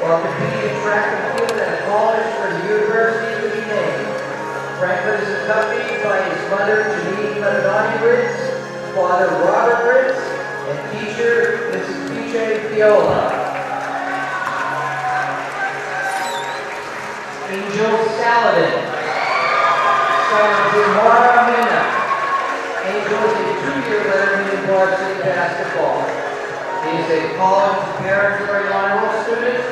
while competing in track and field at a college for the university to be named. Franklin is accompanied by his mother, Janine Ritz, father, Robert Ritz, and teacher, Mrs. P.J. Fiola. Angel Saladin, son of Jumara Mena. Angel is a two-year letterman in varsity basketball. He is a college preparatory honor roll student.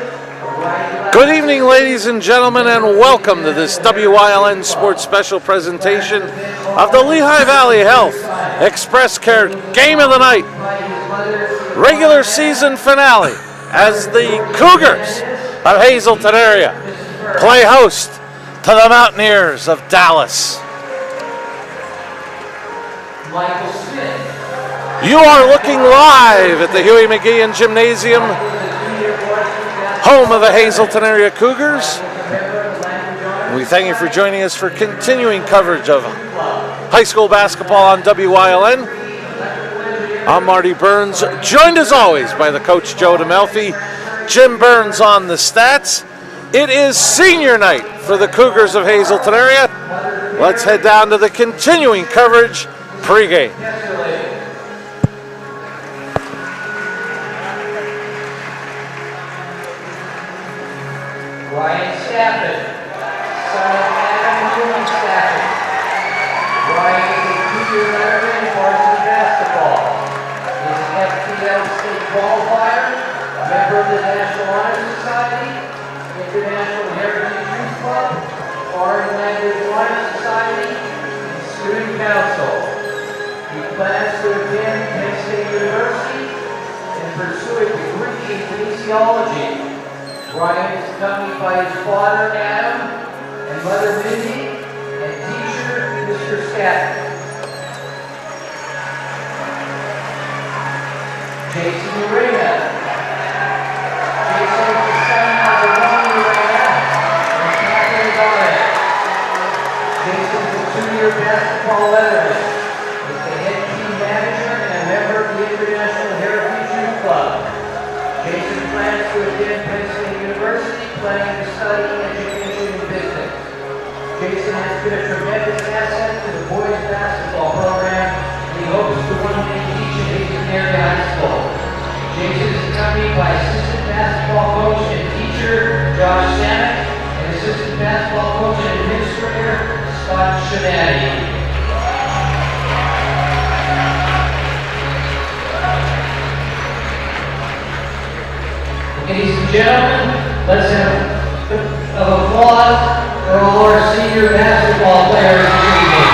Good evening, ladies and gentlemen, and welcome to this WILN Sports Special presentation of the Lehigh Valley Health Express Care Game of the Night regular season finale as the Cougars of Hazleton area play host to the Mountaineers of Dallas. Michael Smith. You are looking live at the Huey McGeehan Gymnasium, home of the Hazleton area Cougars. We thank you for joining us for continuing coverage of high school basketball on WILN. I'm Marty Burns, joined as always by the coach Joe DeMelfi. Jim Burns on the stats. It is senior night for the Cougars of Hazleton area. Let's head down to the continuing coverage pregame. Ryan Staffen, son of Adam Newman Staffen. Ryan is a two-year letterman in varsity basketball. He is an FPL state qualifier, a member of the National Honor Society, International Heritage Youth Club, Foreign Language Honor Society, and Student Council. He plans to attend Penn State University and pursue a degree in kinesiology. Ryan is accompanied by his father, Adam, and mother, Mindy, and teacher, Mr. Scatton. Jason Urena. Jason is the son of Ramon Urena and Catherine Garnett. Jason is a two-year basketball letterman. He's the head team manager and a member of the International Heritage Youth Club. Jason plans to attend Penn State University, planning to study education and business. Jason has been a tremendous asset to the boys basketball program, and he hopes to one day teach at Hazleton area high school. Jason is accompanied by assistant basketball coach and teacher Josh Samek, and assistant basketball coach and administrator Scott Shinati. Ladies and gentlemen, let's have an applause for all our senior basketball players this evening.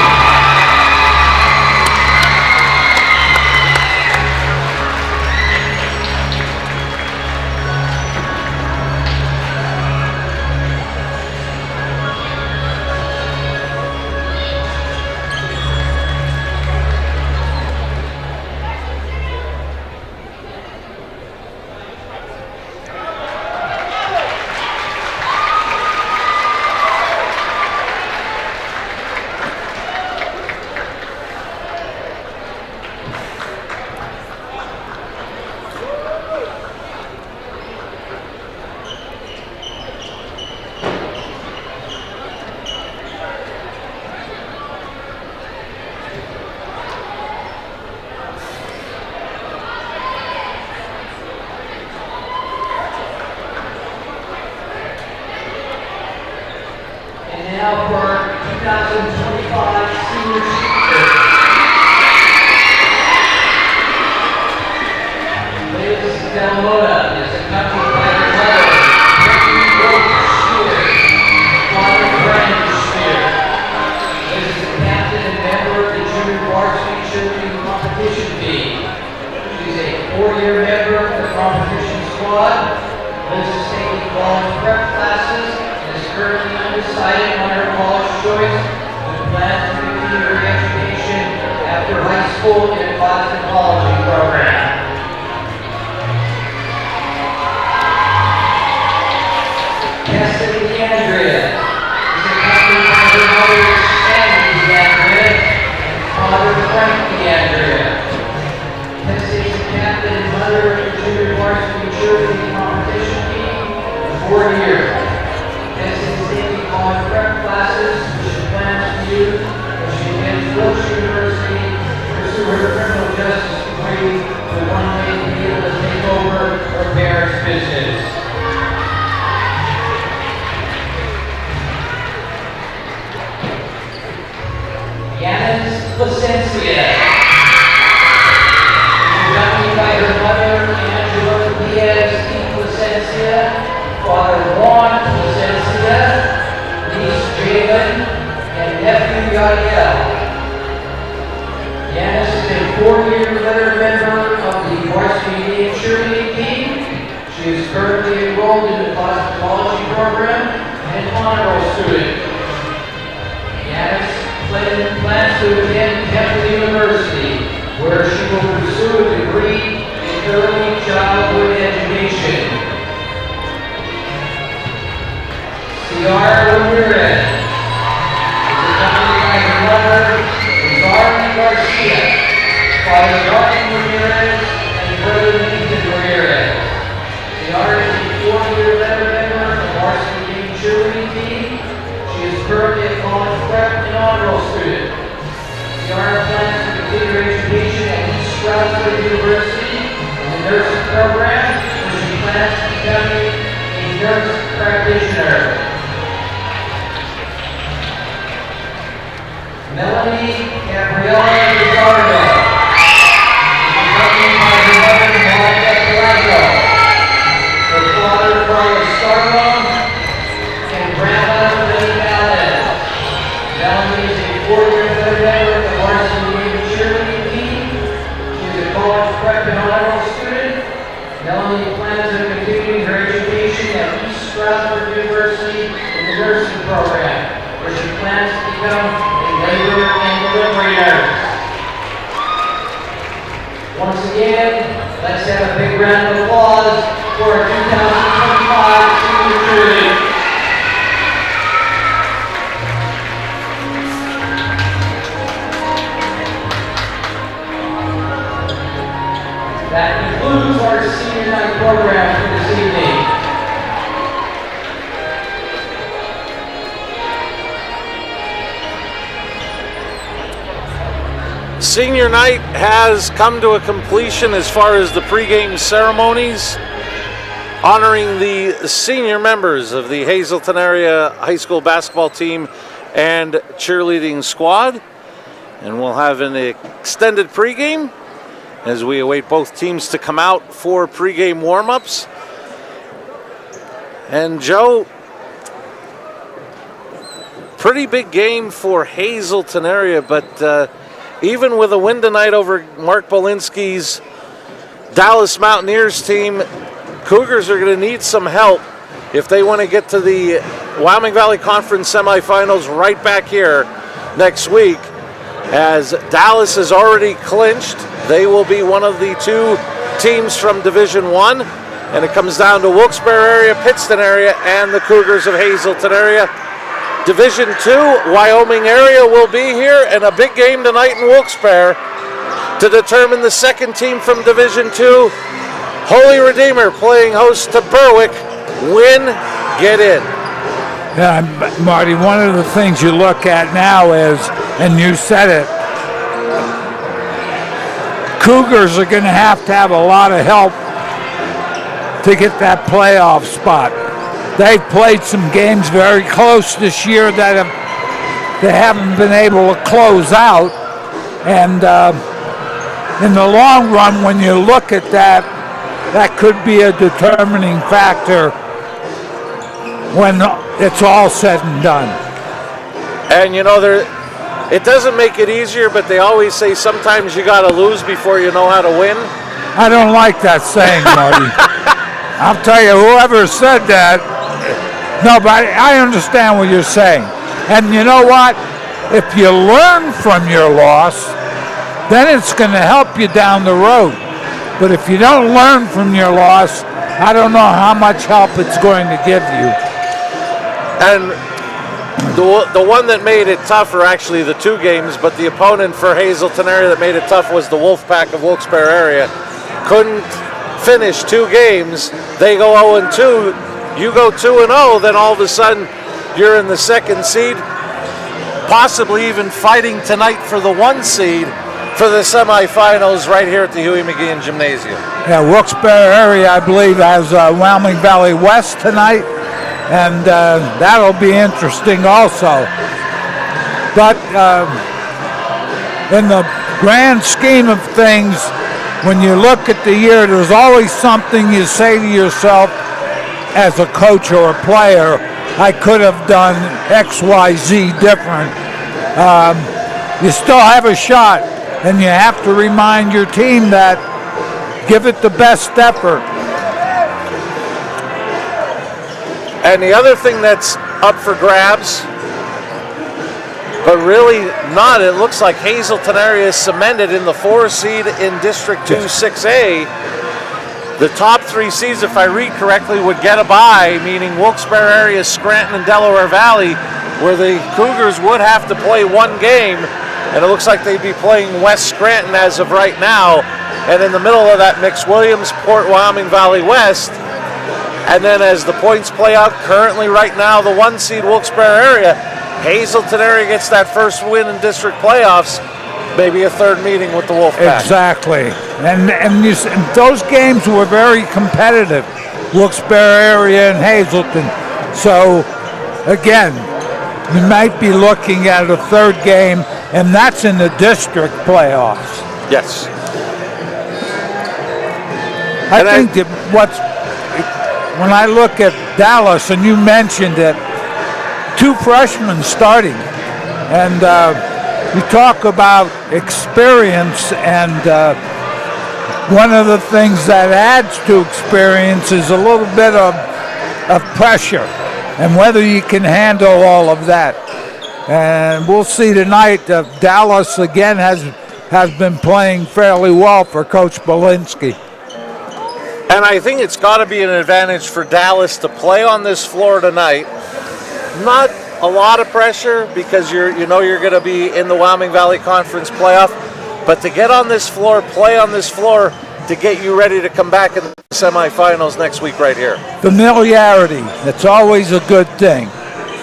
Now for 2025 senior season. Liz Delmota is accompanied by her mother, Ricky Rose Spear, father Brian Spear. Liz is the captain and member of the junior varsity cheerleading competition team. She's a 4-year member of the competition squad. Liz is taking college prep classes. Currently undecided on her college choice, with plans to continue her education after high school in a cosmetology program. Cassidy DeAndrea is accompanied by her mother, Sandy DeAndrea, and father, Frank DeAndrea. Cassidy is the captain and mother of the junior varsity cheerleading competition team. 4 years. This is taking on prep classes which she plans to use when she attends Wilkes University to pursue her criminal justice degree to one day be able to take over her parents' business. Yanis Placencia. Accompanied by her mother, Angela Diaz de Placencia, father Juan Placencia, niece Jalen, and nephew Yadiel. Yanis is a 4-year letter member of the varsity cheerleading team. She is currently enrolled in the cosmetology program and an honor roll student. Yanis plans to attend Temple University, where she will pursue a degree in early childhood education. Ciara Ramirez is accompanied by her mother, Darlene Garcia, father Darlene Ramirez, and brother Nathan Ramirez. Ciara is a 4-year letter member of the varsity cheerleading team. She is currently a college prep and honor roll student. Ciara plans to continue her education at East Stroudsburg University in the nursing program, where she plans to become a nurse practitioner. Melanie Gabriella Lizardo is accompanied by her mother, Monica Colazo, her father, Carlos Starlong, and grandmother, Lady Allen. Melanie is a 4-year letter member of the varsity cheerleading team. She is a college prep and honor roll student. Melanie plans on continuing her education at East Stroudsburg University in the nursing program, where she plans to become a labor and delivery nurse. Once again, let's have a big round of applause for our 2025 senior cheerleading. That concludes our senior night program for this evening. Senior night has come to a completion as far as the pregame ceremonies, honoring the senior members of the Hazleton area high school basketball team and cheerleading squad. And we'll have an extended pregame as we await both teams to come out for pregame warm-ups. And Joe, pretty big game for Hazleton area, but even with a win tonight over Mark Bolinski's Dallas Mountaineers team, Cougars are going to need some help if they want to get to the Wyoming Valley Conference semifinals right back here next week. As Dallas has already clinched, they will be one of the 2 teams from Division I, and it comes down to Wilkes-Barre area, Pittston area, and the Cougars of Hazleton area. Division II, Wyoming area will be here, and a big game tonight in Wilkes-Barre to determine the second team from Division II. Holy Redeemer playing host to Berwick. Win, get in. Yeah, Marty, one of the things you look at now is, and you said it, Cougars are going to have a lot of help to get that playoff spot. They've played some games very close this year that they haven't been able to close out. And in the long run, when you look at that, that could be a determining factor when it's all said and done. And you know, it doesn't make it easier, but they always say sometimes you got to lose before you know how to win. I don't like that saying, Marty. I'll tell you, whoever said that, no, but I understand what you're saying. And you know what? If you learn from your loss, then it's going to help you down the road. But if you don't learn from your loss, I don't know how much help it's going to give you. And the one that made it tough are actually the 2 games, but the opponent for Hazleton area that made it tough was the Wolfpack of Wilkes-Barre area. Couldn't finish 2 games. They go 0-2 you go 2-0, then all of a sudden you're in the second seed, possibly even fighting tonight for the 1 seed for the semifinals right here at the Huey McGeehan Gymnasium. Yeah, Wilkes-Barre area, I believe, has Wyoming Valley West tonight, and that'll be interesting also. But in the grand scheme of things, when you look at the year, there's always something you say to yourself as a coach or a player, I could have done X, Y, Z different. You still have a shot, and you have to remind your team that give it the best effort. And the other thing that's up for grabs, but really not, it looks like Hazleton area is cemented in the 4 seed in District 2 6A. The top 3 seeds, if I read correctly, would get a bye, meaning Wilkes-Barre area, Scranton, and Delaware Valley, where the Cougars would have to play 1 game, and it looks like they'd be playing West Scranton as of right now. And in the middle of that mix, Williamsport, Wyoming Valley West. And then as the points play out currently right now, the 1 seed Wilkes-Barre area, Hazleton area gets that first win in district playoffs, maybe a 3rd meeting with the Wolfpack. Exactly. And those games were very competitive, Wilkes-Barre area and Hazleton. So, again, you might be looking at a 3rd game, and that's in the district playoffs. Yes. I think that when I look at Dallas, and you mentioned it, 2 freshmen starting, and you talk about experience, and one of the things that adds to experience is a little bit of pressure, and whether you can handle all of that. And we'll see tonight. Dallas again has been playing fairly well for Coach Belinsky. And I think it's got to be an advantage for Dallas to play on this floor tonight. Not a lot of pressure because you know you're going to be in the Wyoming Valley Conference playoff, but to get on this floor, play on this floor, to get you ready to come back in the semifinals next week right here. Familiarity, that's always a good thing.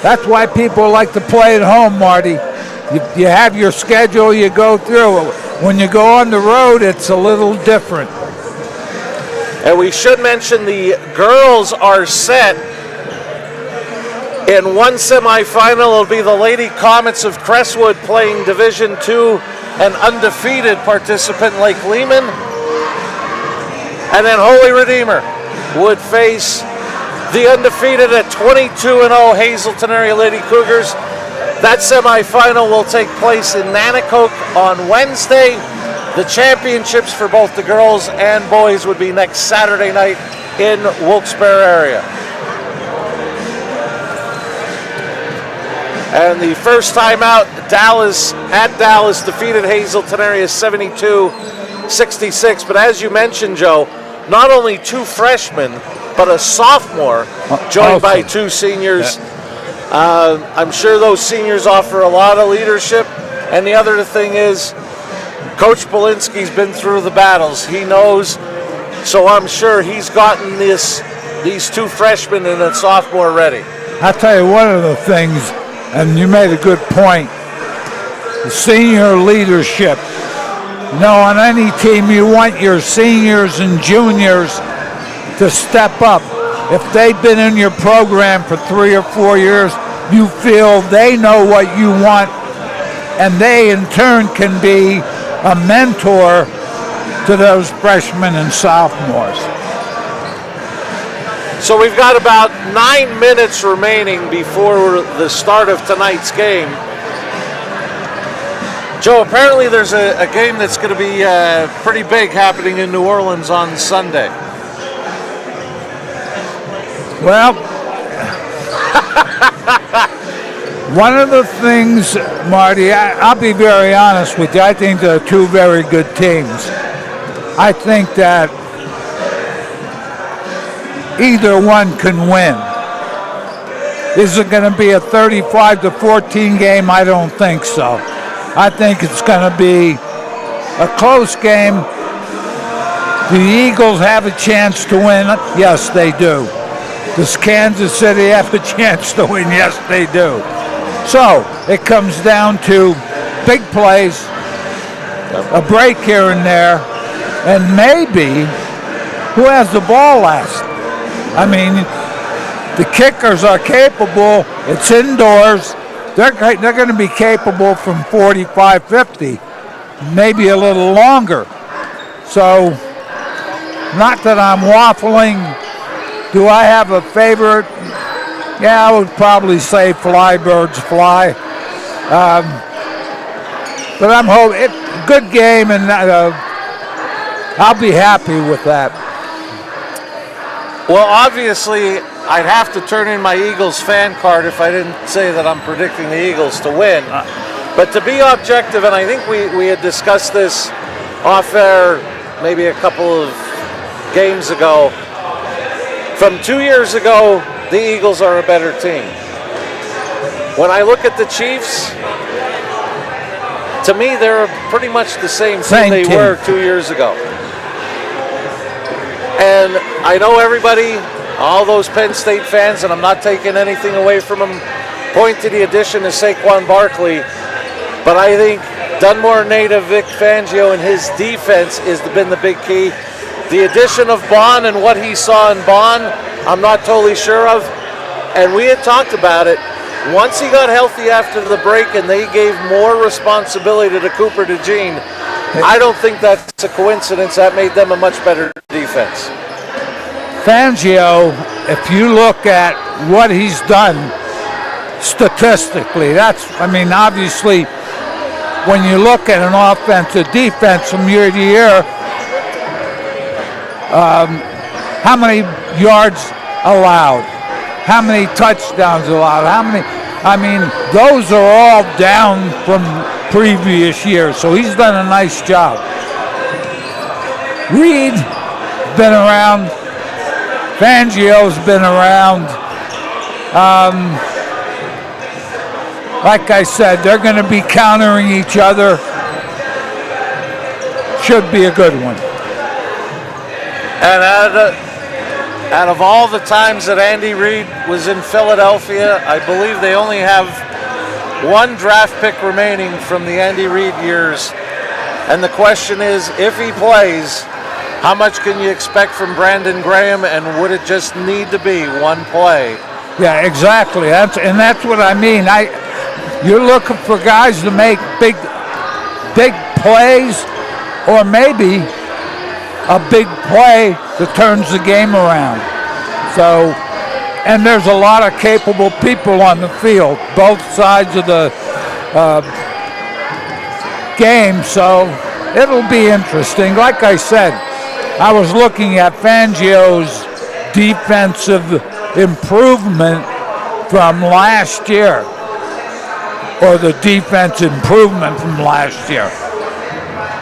That's why people like to play at home, Marty. You have your schedule, you go through. When you go on the road, it's a little different. And we should mention the girls are set. In 1 semifinal, it'll be the Lady Comets of Crestwood playing Division II and undefeated participant Lake Lehman. And then Holy Redeemer would face the undefeated at 22-0 Hazleton area Lady Cougars. That semifinal will take place in Nanticoke on Wednesday. The championships for both the girls and boys would be next Saturday night in Wilkes-Barre area. And the first time out, Dallas defeated Hazleton area 72-66. But as you mentioned, Joe, not only 2 freshmen, but a sophomore joined by 2 seniors. I'm sure those seniors offer a lot of leadership. And the other thing is, Coach Belinsky's been through the battles. He knows, so I'm sure he's gotten these 2 freshmen and a sophomore ready. I'll tell you one of the things, and you made a good point, the senior leadership. You know, on any team, you want your seniors and juniors to step up. If they've been in your program for 3 or 4 years, you feel they know what you want, and they in turn can be a mentor to those freshmen and sophomores. So we've got about 9 minutes remaining before the start of tonight's game. Joe, apparently there's a game that's going to be pretty big happening in New Orleans on Sunday. Well, one of the things, Marty, I'll be very honest with you, I think they're 2 very good teams. I think that either one can win. Is it going to be a 35-14 game? I don't think so. I think it's going to be a close game. Do the Eagles have a chance to win? Yes, they do. Does Kansas City have a chance to win? Yes, they do. So it comes down to big plays, a break here and there, and maybe who has the ball last. I mean, the kickers are capable. It's indoors. They're going to be capable from 45, 50, maybe a little longer. So, not that I'm waffling. Do I have a favorite? Yeah, I would probably say fly, birds fly. But I'm hoping it's a good game, and I'll be happy with that. Well, obviously, I'd have to turn in my Eagles fan card if I didn't say that I'm predicting the Eagles to win. But to be objective, and I think we had discussed this off air maybe a couple of games ago, from 2 years ago, the Eagles are a better team. When I look at the Chiefs, to me, they're pretty much the same team they were 2 years ago. And I know everybody, all those Penn State fans, and I'm not taking anything away from them, point to the addition of Saquon Barkley, but I think Dunmore native Vic Fangio and his defense has been the big key. The addition of Bond and what he saw in Bond, I'm not totally sure of, and we had talked about it. Once he got healthy after the break and they gave more responsibility to Cooper DeJean, I don't think that's a coincidence. That made them a much better defense. Fangio, if you look at what he's done statistically, obviously, when you look at an offense, a defense from year to year, how many yards allowed, how many touchdowns allowed, those are all down from previous years, so he's done a nice job. Reed's been around, Fangio's been around. Like I said, they're going to be countering each other. Should be a good one. And out of all the times that Andy Reid was in Philadelphia, I believe they only have one draft pick remaining from the Andy Reid years. And the question is, if he plays, how much can you expect from Brandon Graham, and would it just need to be one play? Yeah, exactly. That's what I mean. You're looking for guys to make big plays, or maybe a big play that turns the game around. So, and there's a lot of capable people on the field, both sides of the game, so it'll be interesting. Like I said, I was looking at Fangio's defensive improvement from last year, or the defense improvement from last year.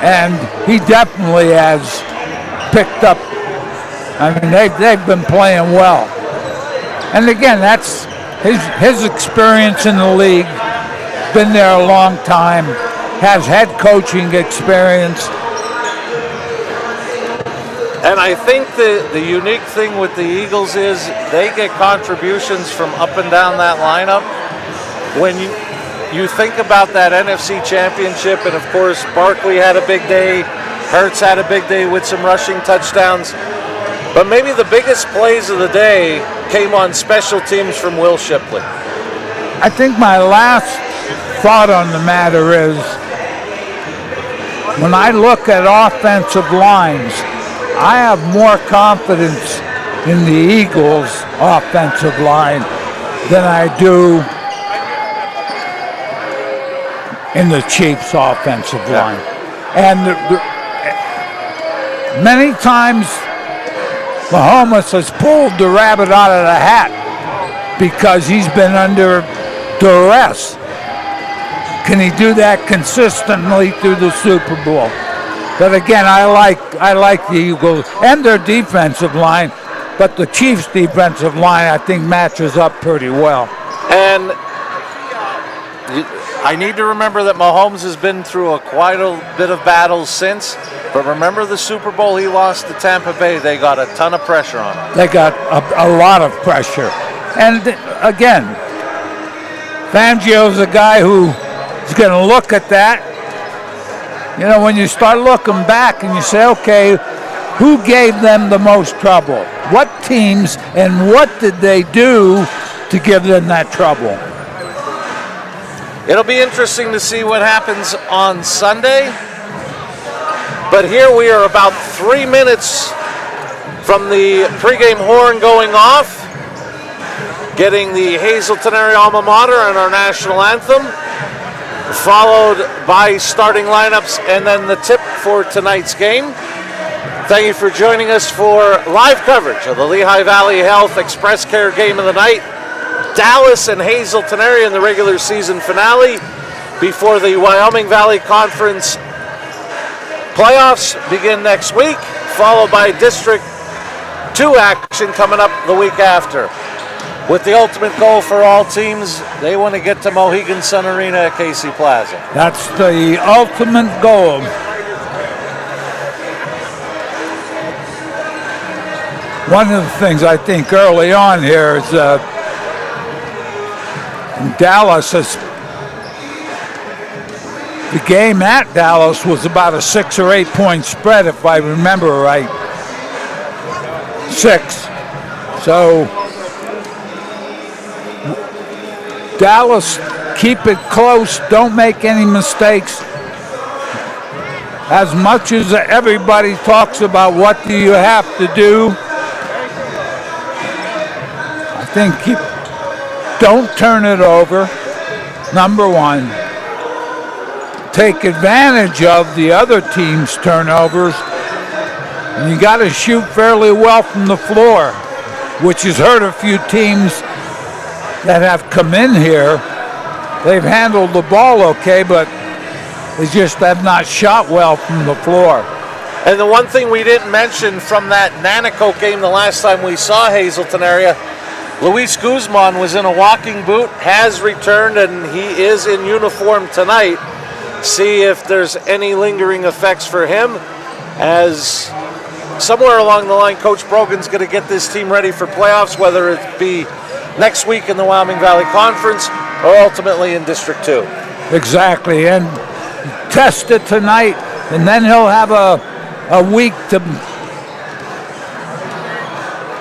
And he definitely has picked up. They've been playing well. And again, that's his experience in the league, been there a long time, has head coaching experience. And I think the unique thing with the Eagles is they get contributions from up and down that lineup. When you think about that NFC Championship, and of course Barkley had a big day, Hurts had a big day with some rushing touchdowns, but maybe the biggest plays of the day came on special teams from Will Shipley. I think my last thought on the matter is, when I look at offensive lines, I have more confidence in the Eagles' offensive line than I do in the Chiefs' offensive line. And many times Mahomes has pulled the rabbit out of the hat because he's been under duress. Can he do that consistently through the Super Bowl? But again, I like the Eagles and their defensive line, but the Chiefs' defensive line, I think, matches up pretty well. And I need to remember that Mahomes has been through quite a bit of battles since. But remember the Super Bowl he lost to Tampa Bay? They got a ton of pressure on him. They got a lot of pressure. And again, Fangio's a guy who is going to look at that. You know, when you start looking back and you say, okay, who gave them the most trouble? What teams and what did they do to give them that trouble? It'll be interesting to see what happens on Sunday. But here we are about 3 minutes from the pregame horn going off, getting the Hazleton area alma mater and our national anthem, followed by starting lineups and then the tip for tonight's game. Thank you for joining us for live coverage of the Lehigh Valley Health Express Care game of the night. Dallas and Hazleton area in the regular season finale before the Wyoming Valley Conference playoffs begin next week, followed by District 2 action coming up the week after. With the ultimate goal for all teams, they want to get to Mohegan Sun Arena at Casey Plaza. That's the ultimate goal. One of the things I think early on here is Dallas has. The game at Dallas was about a 6 or 8 point spread, if I remember right. 6. So Dallas, keep it close. Don't make any mistakes. As much as everybody talks about what do you have to do, I think don't turn it over, number one. Take advantage of the other team's turnovers, and you got to shoot fairly well from the floor, which has hurt a few teams that have come in here. They've handled the ball okay, but they just have not shot well from the floor. And the one thing we didn't mention from that Nanaco game the last time we saw Hazleton area, Luis Guzman was in a walking boot, has returned, and he is in uniform tonight. See if there's any lingering effects for him, as somewhere along the line, Coach Brogan's going to get this team ready for playoffs, whether it be next week in the Wyoming Valley Conference or ultimately in District 2. Exactly, and test it tonight, and then he'll have a week to,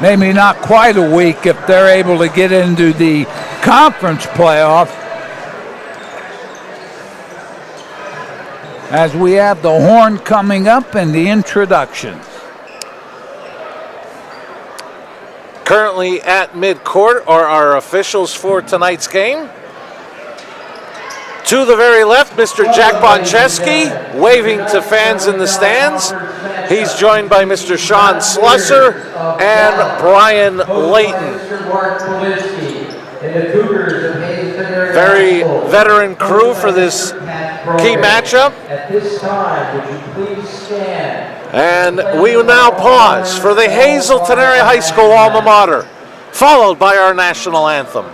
maybe not quite a week if they're able to get into the conference playoff, as we have the horn coming up and the introductions. Currently at midcourt are our officials for tonight's game. To the very left, Mr. Jack Boncheski waving to fans in the stands. He's joined by Mr. Sean Slusser and Brian Layton. Very veteran crew for this key matchup. At this time, would you please stand? And we will now pause for the Hazleton area high school alma mater, followed by our national anthem.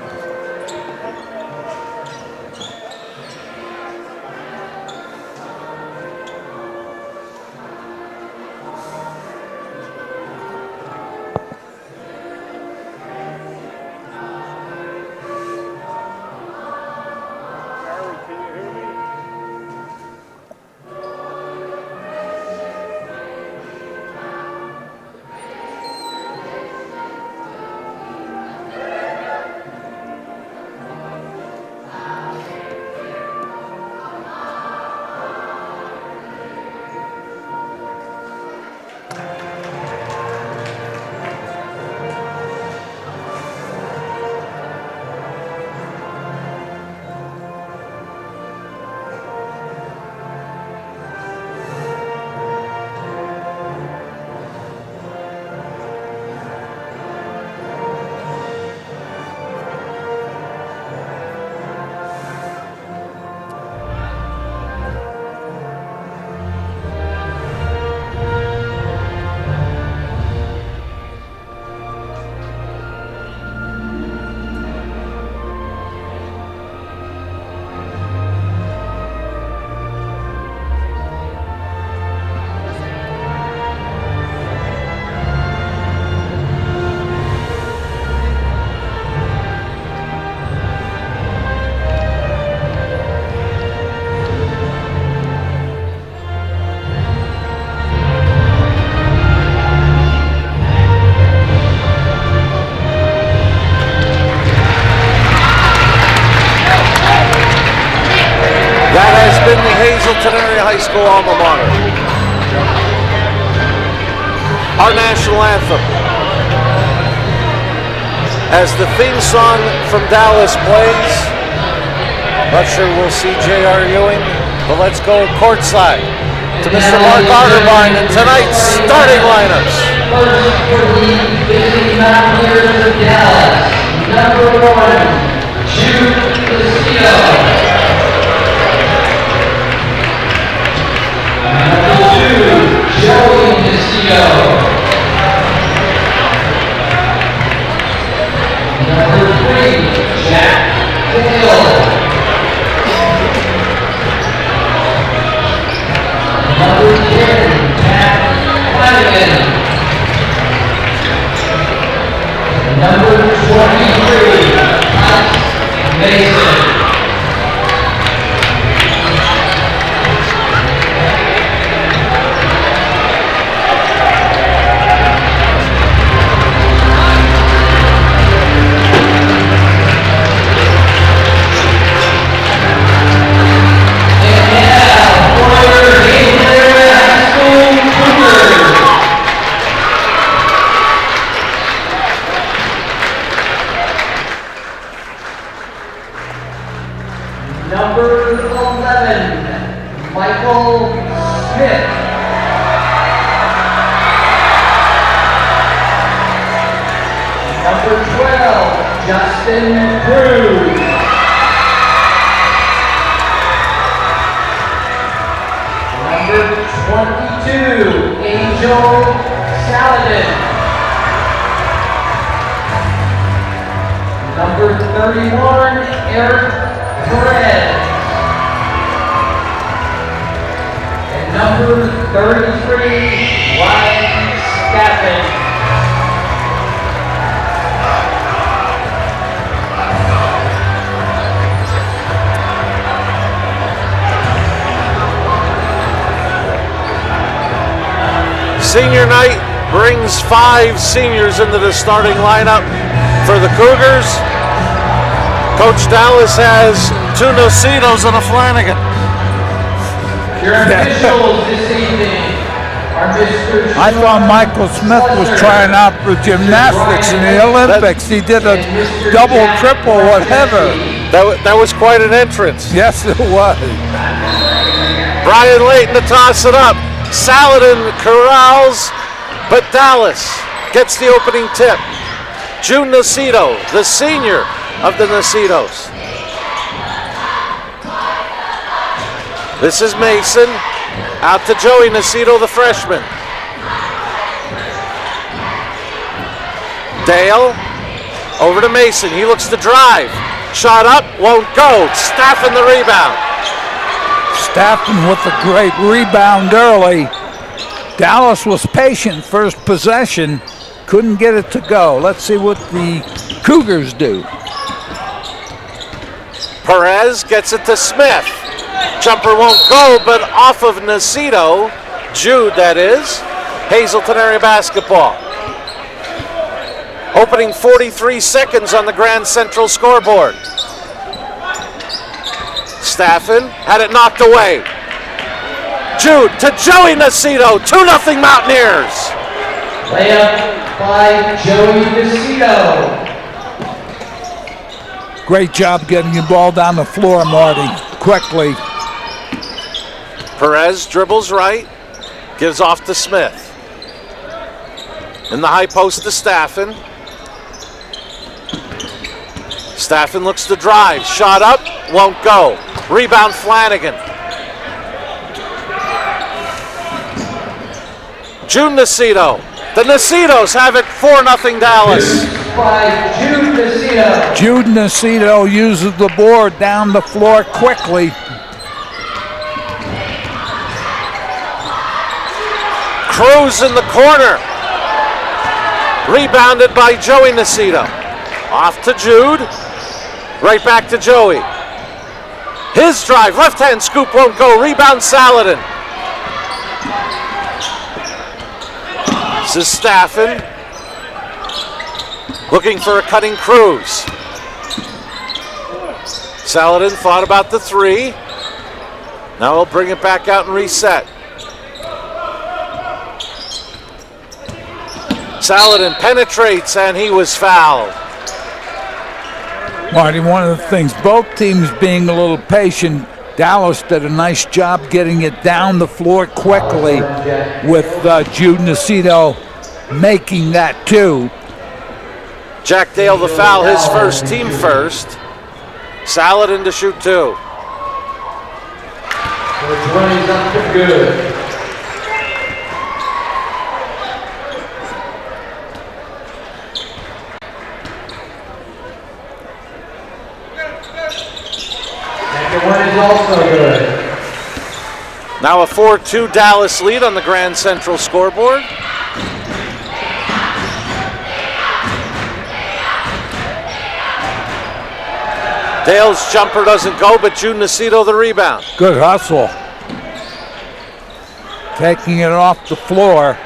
school alma mater. Our national anthem. As the theme song from Dallas plays, not sure we'll see J.R. Ewing, but let's go courtside to Mr. Mark Otterbein and tonight's starting lineups. First for the visiting Mountaineers of Dallas, number 1, Jude Castillo. Number 2, Joey Castillo. Number 3, Jack Hill. Number 10, Pat Flanagan. Number 23, Alex Mason. Number 11, Michael Smith. Number 12, Justin Cruz. Number 22, Angel Saladin. Number 31, Eric Perez. And number 33, Ryan Staffen. Senior night brings 5 seniors into the starting lineup for the Cougars. Coach Dallas has 2 Nocitos and a Flanagan. Your officials this evening are Mr. I thought Michael Smith was trying out for gymnastics in the Olympics. He did a double, triple, whatever. That was quite an entrance. Yes, it was. Brian Layton to toss it up. Saladin corrals, but Dallas gets the opening tip. June Nocito, the senior of the Nocitos. This is Mason, out to Joey Nocito, the freshman. Dale, over to Mason, he looks to drive. Shot up, won't go, Staffen the rebound. Staffen with a great rebound early. Dallas was patient first possession, couldn't get it to go. Let's see what the Cougars do. Perez gets it to Smith. Jumper won't go, but off of Nocito. Jude, that is. Hazleton area basketball. Opening 43 seconds on the Grand Central scoreboard. Staffen had it knocked away. Jude to Joey Nocito, 2-0 Mountaineers. Layup by Joey Nocito. Great job getting the ball down the floor, Marty, quickly. Perez dribbles right, gives off to Smith. In the high post to Staffen. Staffen looks to drive, shot up, won't go. Rebound Flanagan. June Nocito. The Nocitos have it 4-0 Dallas. By Jude Nocito. Jude Nocito uses the board down the floor quickly. Cruz in the corner. Rebounded by Joey Nocito. Off to Jude. Right back to Joey. His drive, left hand scoop won't go. Rebound Saladin. This is Staffen. Looking for a cutting Cruz. Saladin thought about the 3. Now he'll bring it back out and reset. Hazleton penetrates, and he was fouled. Marty, one of the things, both teams being a little patient. Dallas did a nice job getting it down the floor quickly with Jude Nacito making that too. Jack Dale the foul, his first, team first. Hazleton to shoot 2. First one is up to good. Second one is also good. Now a 4-2 Dallas lead on the Grand Central scoreboard. Dale's jumper doesn't go, but Jude Nacito the rebound. Good hustle. Taking it off the floor.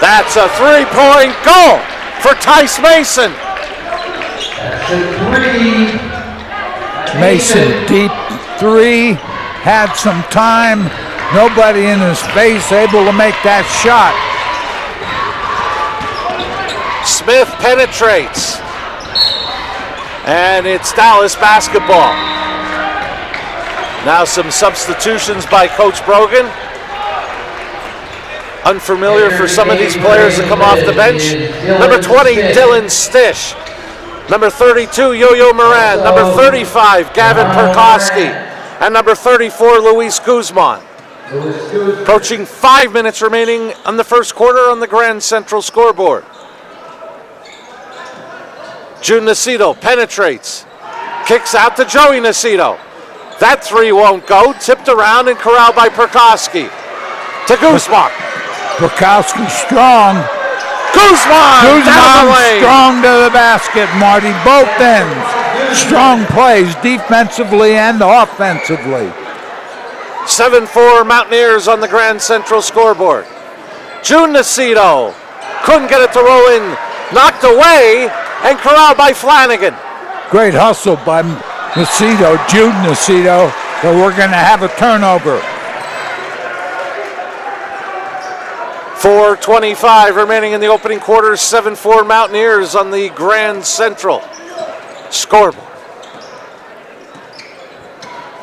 That's a 3-point goal for Tice Mason. That's a 3. Mason, deep 3, had some time. Nobody in his face, able to make that shot. Smith penetrates. And it's Dallas basketball. Now some substitutions by Coach Brogan. Unfamiliar for some of these players that come off the bench. Number 20, Dylan Stish. Number 32, Yo-Yo Moran. Number 35, Gavin Perkowski. And number 34, Luis Guzman. Approaching 5 minutes remaining on the first quarter on the Grand Central scoreboard. Jude Nacito penetrates. Kicks out to Joey Nacito. That 3 won't go. Tipped around and corralled by Perkowski. To Guzman. Perkowski strong. Guzman down the lane. Strong to the basket, Marty. Both ends. Strong plays defensively and offensively. 7-4 Mountaineers on the Grand Central scoreboard. Jude Nacito couldn't get it to roll in. Knocked away and corralled by Flanagan. Great hustle by Nacito, Jude Nacito, but we're going to have a turnover. 4:25 remaining in the opening quarter. 7-4 Mountaineers on the Grand Central scoreboard.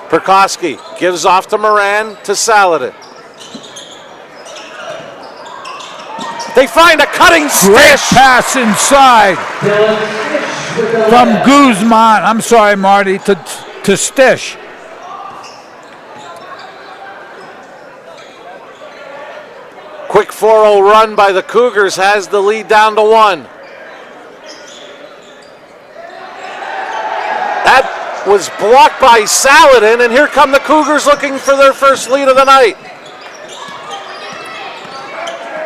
Perkowski gives off to Moran to Hazleton. They find a cutting Great stish. pass inside from Guzman. I'm sorry, Marty, to Stish. Quick 4-0 run by the Cougars has the lead down to 1. That was blocked by Hazleton, and here come the Cougars looking for their first lead of the night.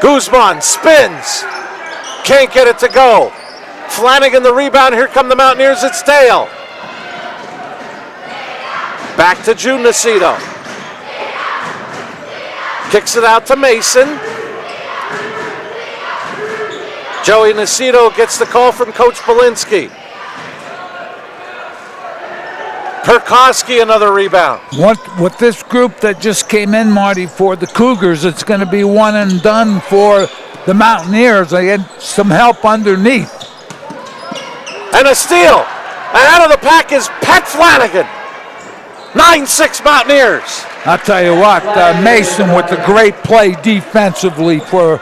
Guzman spins. Can't get it to go. Flanagan the rebound. Here come the Mountaineers. It's Dale. Back to Jude Nacito. Kicks it out to Mason. Joey Nacito gets the call from Coach Belinsky. Perkowski another rebound. With this group that just came in, Marty, for the Cougars, it's going to be one and done for the Mountaineers. They had some help underneath. And a steal. Ahead of the pack is Pat Flanagan. 9-6 Mountaineers. I'll tell you what, Mason with the great play defensively for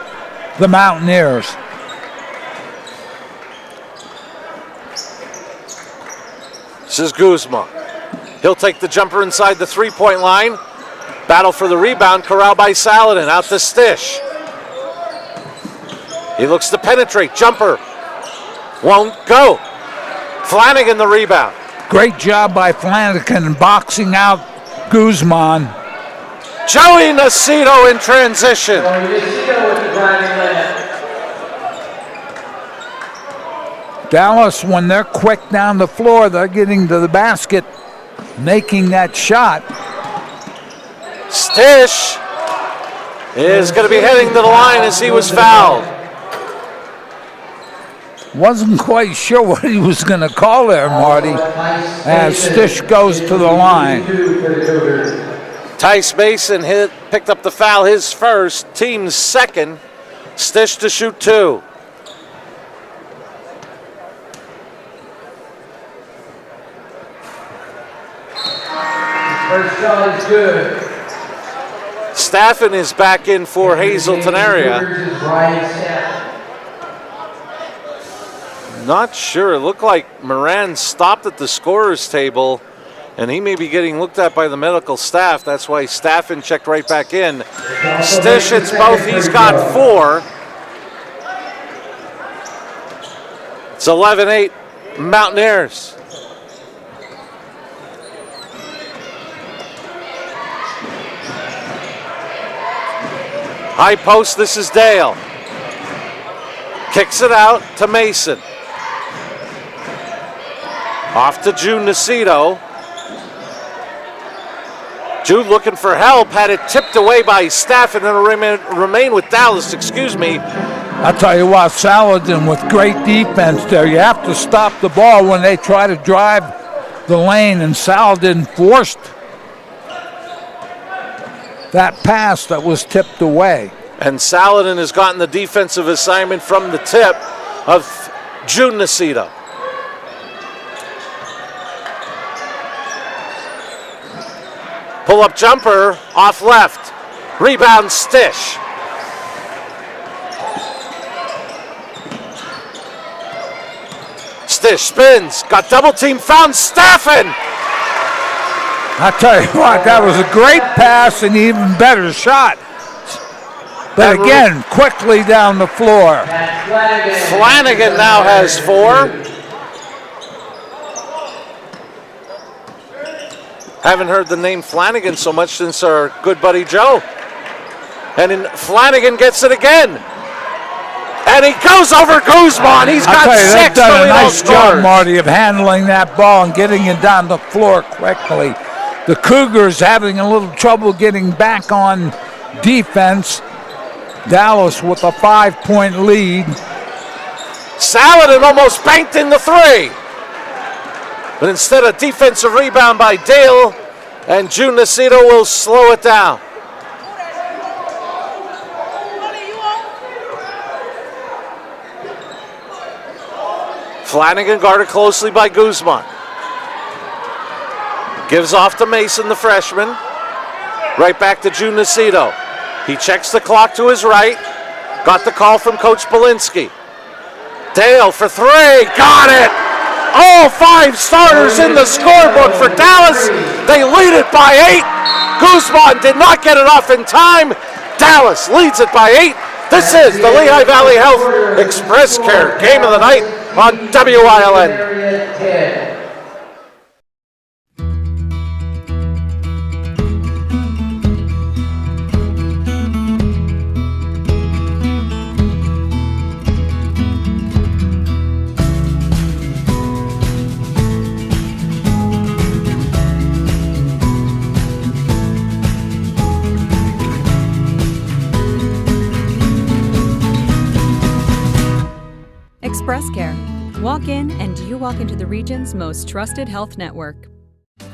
the Mountaineers. This is Guzman. He'll take the jumper inside the three-point line. Battle for the rebound, corralled by Hazleton. Out to Stish. He looks to penetrate. Jumper won't go. Flanagan the rebound. Great job by Flanagan boxing out Guzman. Joey Nacito in transition. Dallas, when they're quick down the floor, they're getting to the basket, making that shot. Stish is going to be heading to the line as he was fouled. Wasn't quite sure what he was going to call there, Marty, as Stish goes to the line. Tice Mason picked up the foul, his first, team's second. Stish to shoot 2. First shot is good. Staffen is back in for Hazleton area. Not sure. It looked like Moran stopped at the scorer's table, and he may be getting looked at by the medical staff. That's why Staffen checked right back in. Stish hits both. He's got 4. It's 11-8 Mountaineers. High post, this is Dale. Kicks it out to Mason. Off to Jude Nacito. Jude looking for help, had it tipped away by Staffen and remain with Dallas, excuse me. I'll tell you what, Saladin with great defense there. You have to stop the ball when they try to drive the lane, and Saladin forced that pass that was tipped away. And Saladin has gotten the defensive assignment from the tip of Jude Nacito. Pull-up jumper off left. Rebound Stish. Stish spins, got double team, found Staffen. I tell you what, that was a great pass and even better shot. But again, quickly down the floor. Flanagan now has 4. Haven't heard the name Flanagan so much since our good buddy Joe. And Flanagan gets it again. And he goes over Guzman. He's got 6. They've done a nice job, Marty, of handling that ball and getting it down the floor quickly. The Cougars having a little trouble getting back on defense. Dallas with a 5-point lead. Saladin almost banked in the 3. But instead, a defensive rebound by Dale, and Jude Nacito will slow it down. Flanagan guarded closely by Guzman. Gives off to Mason, the freshman. Right back to Jude Nacito. He checks the clock to his right. Got the call from Coach Belinsky. Dale for 3, got it! All 5 starters in the scorebook for Dallas. They lead it by 8. Guzman did not get it off in time. Dallas leads it by 8. This is the Lehigh Valley Health Express Care Game of the Night on WILN. Express Care. Walk in and you walk into the region's most trusted health network.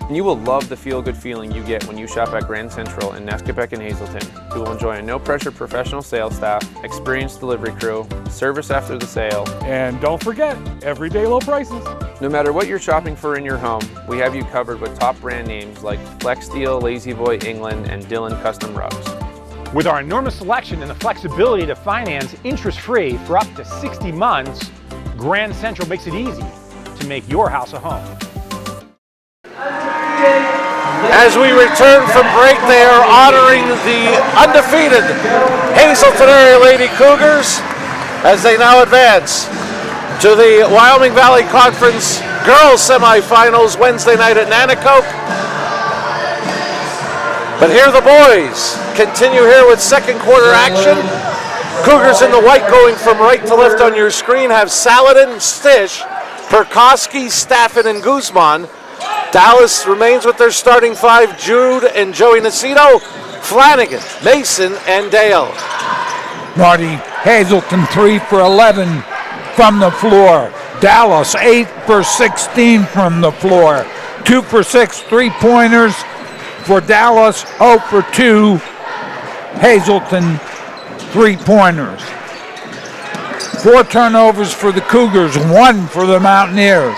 You will love the feel-good feeling you get when you shop at Grand Central in Nesquebec and Hazleton. You will enjoy a no-pressure professional sales staff, experienced delivery crew, service after the sale, and don't forget, everyday low prices. No matter what you're shopping for in your home, we have you covered with top brand names like Flex Steel, Lazy Boy, England, and Dillon Custom Rugs. With our enormous selection and the flexibility to finance interest-free for up to 60 months, Grand Central makes it easy to make your house a home. As we return from break, they are honoring the undefeated Hazleton area Lady Cougars as they now advance to the Wyoming Valley Conference girls semifinals Wednesday night at Nanticoke. But here the boys continue here with second quarter action. Cougars in the white going from right to left on your screen have Saladin, Stish, Perkoski, Staffen, and Guzman. Dallas remains with their starting 5, Jude and Joey Nacito, Flanagan, Mason, and Dale. Marty, Hazleton 3 for 11 from the floor. Dallas 8 for 16 from the floor. 2 for 6 3-pointers for Dallas. 0 for 2 Hazleton 3-pointers. 4 turnovers for the Cougars, 1 for the Mountaineers.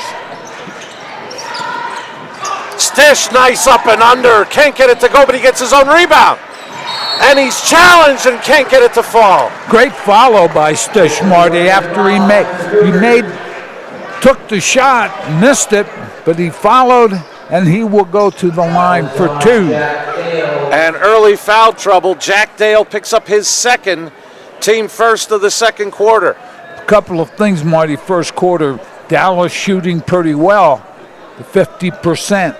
Stish, nice up and under. Can't get it to go, but he gets his own rebound. And he's challenged and can't get it to fall. Great follow by Stish, Marty, after he took the shot, missed it, but he followed, and he will go to the line for 2. And early foul trouble. Jack Dale picks up his second, team first of the second quarter. A couple of things, Marty. First quarter, Dallas shooting pretty well, 50%.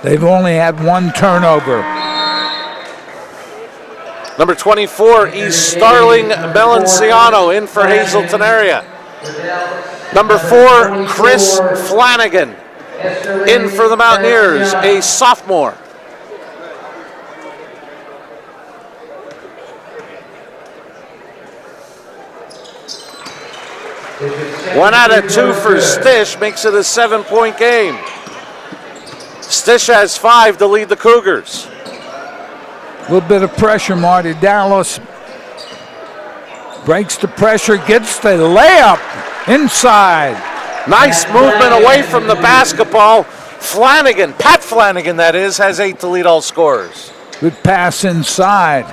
They've only had 1 turnover. Number 24, East Starling Melanciano in for Hazleton area. Number 4, Chris Flanagan in for the Mountaineers, a sophomore. One out of 2 for Stish makes it a 7-point game. Stish has 5 to lead the Cougars. A little bit of pressure, Marty. Dallas breaks the pressure, gets the layup inside. Nice movement away from the basketball. Flanagan, Pat Flanagan that is, has 8 to lead all scorers. Good pass inside.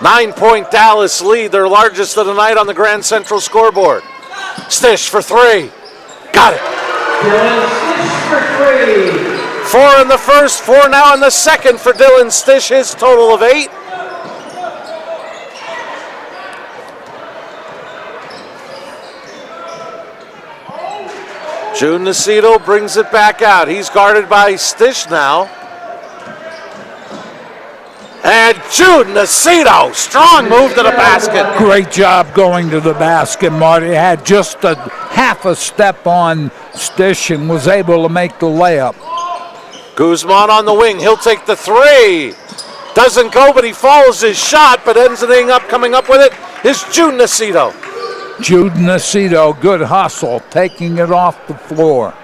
9-point Dallas lead, their largest of the night on the Grand Central scoreboard. Stish for 3. Got it. Dylan Stish for 3. 4 in the first, 4 now in the second for Dylan Stish, his total of 8. June Nacito brings it back out. He's guarded by Stish now. And June Nacito, strong move to the basket. Great job going to the basket, Marty. Had just a half a step on Stish and was able to make the layup. Guzman on the wing, he'll take the 3. Doesn't go, but he follows his shot, but ends up coming up with it is June Nacito. Jude Nacito, good hustle, taking it off the floor.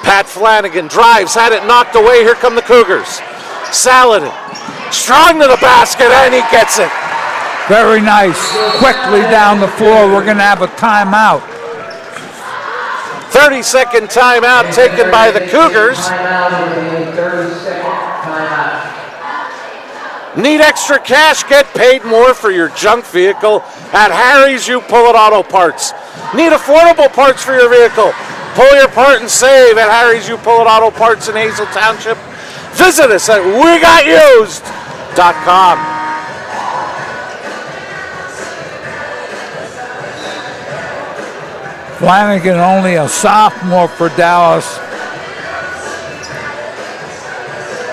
Pat Flanagan drives, had it knocked away. Here come the Cougars. Saladin, strong to the basket, and he gets it. Very nice. Quickly down the floor. We're going to have a timeout. 30-second timeout taken by the Cougars. Need extra cash? Get paid more for your junk vehicle at Harry's You Pull It Auto Parts. Need affordable parts for your vehicle? Pull your part and save at Harry's You Pull It Auto Parts in Hazel Township. Visit us at WeGotUsed.com. Flanagan, only a sophomore for Dallas.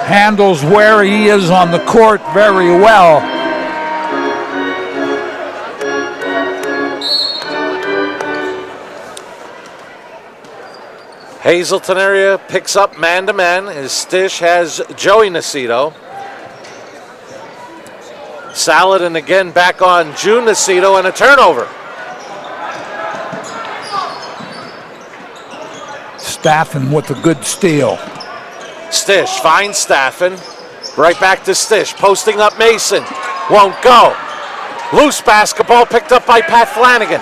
Handles where he is on the court very well. Hazleton area picks up man-to-man as Stish has Joey Nacito. Saladin again back on June Nacito and a turnover. Staffen with a good steal. Stish finds Staffen. Right back to Stish. Posting up Mason. Won't go. Loose basketball picked up by Pat Flanagan.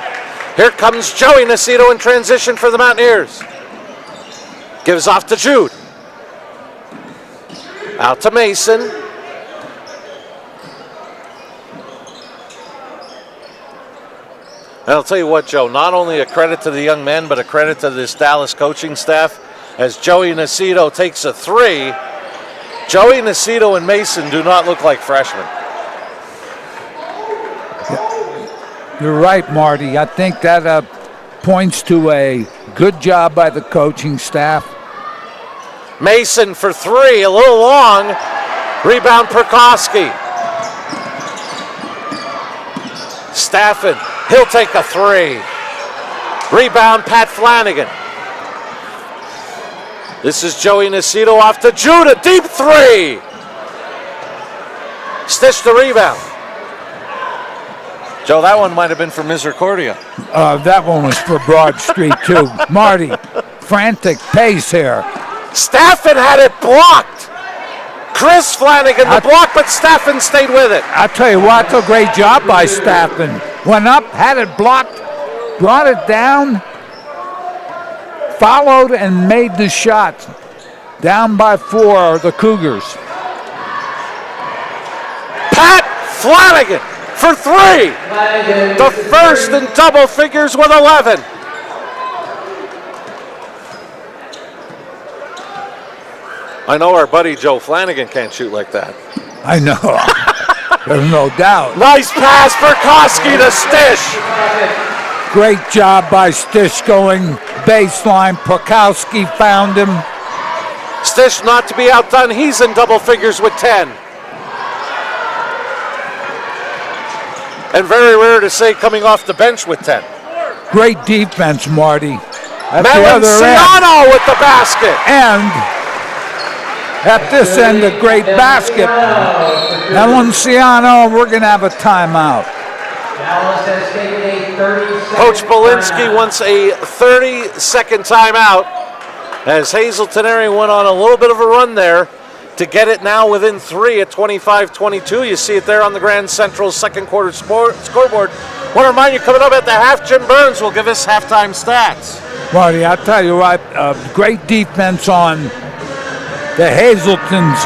Here comes Joey Nacito in transition for the Mountaineers. Gives off to Jude. Out to Mason. And I'll tell you what, Joe, not only a credit to the young men, but a credit to this Dallas coaching staff as Joey Nacito takes a 3. Joey Nacito and Mason do not look like freshmen. You're right, Marty. I think that points to a good job by the coaching staff. Mason for 3, a little long. Rebound Perkowski. Staffen, he'll take a 3. Rebound Pat Flanagan. This is Joey Nacito off to Jude, a deep 3. Stish the rebound. Joe, that one might have been for Misericordia. That one was for Broad Street, too. Marty, frantic pace here. Staffen had it blocked. Chris Flanagan the block, but Staffen stayed with it. I'll tell you what, a great job by Staffen. Went up, had it blocked, brought it down, followed and made the shot. Down by 4, the Cougars. Pat Flanagan for 3. The first in double figures with 11. I know our buddy Joe Flanagan can't shoot like that. I know. There's no doubt. Nice pass for Koski to Stish. Great job by Stish going baseline. Prokowski found him. Stish not to be outdone. He's in double figures with 10. And very rare to say coming off the bench with 10. Great defense, Marty. At the other Melanciano with the basket. And at this end, a great basket. Melanciano, we're going to have a timeout. Dallas has taken a 30-second Coach Belinsky timeout. wants a 30-second timeout as Hazleton Area went on a little bit of a run there to get it now within 3 at 25-22. You see it there on the Grand Central second quarter scoreboard. Want to remind you, coming up at the half, Jim Burns will give us halftime stats. Marty, I'll tell you what, great defense on the Hazleton's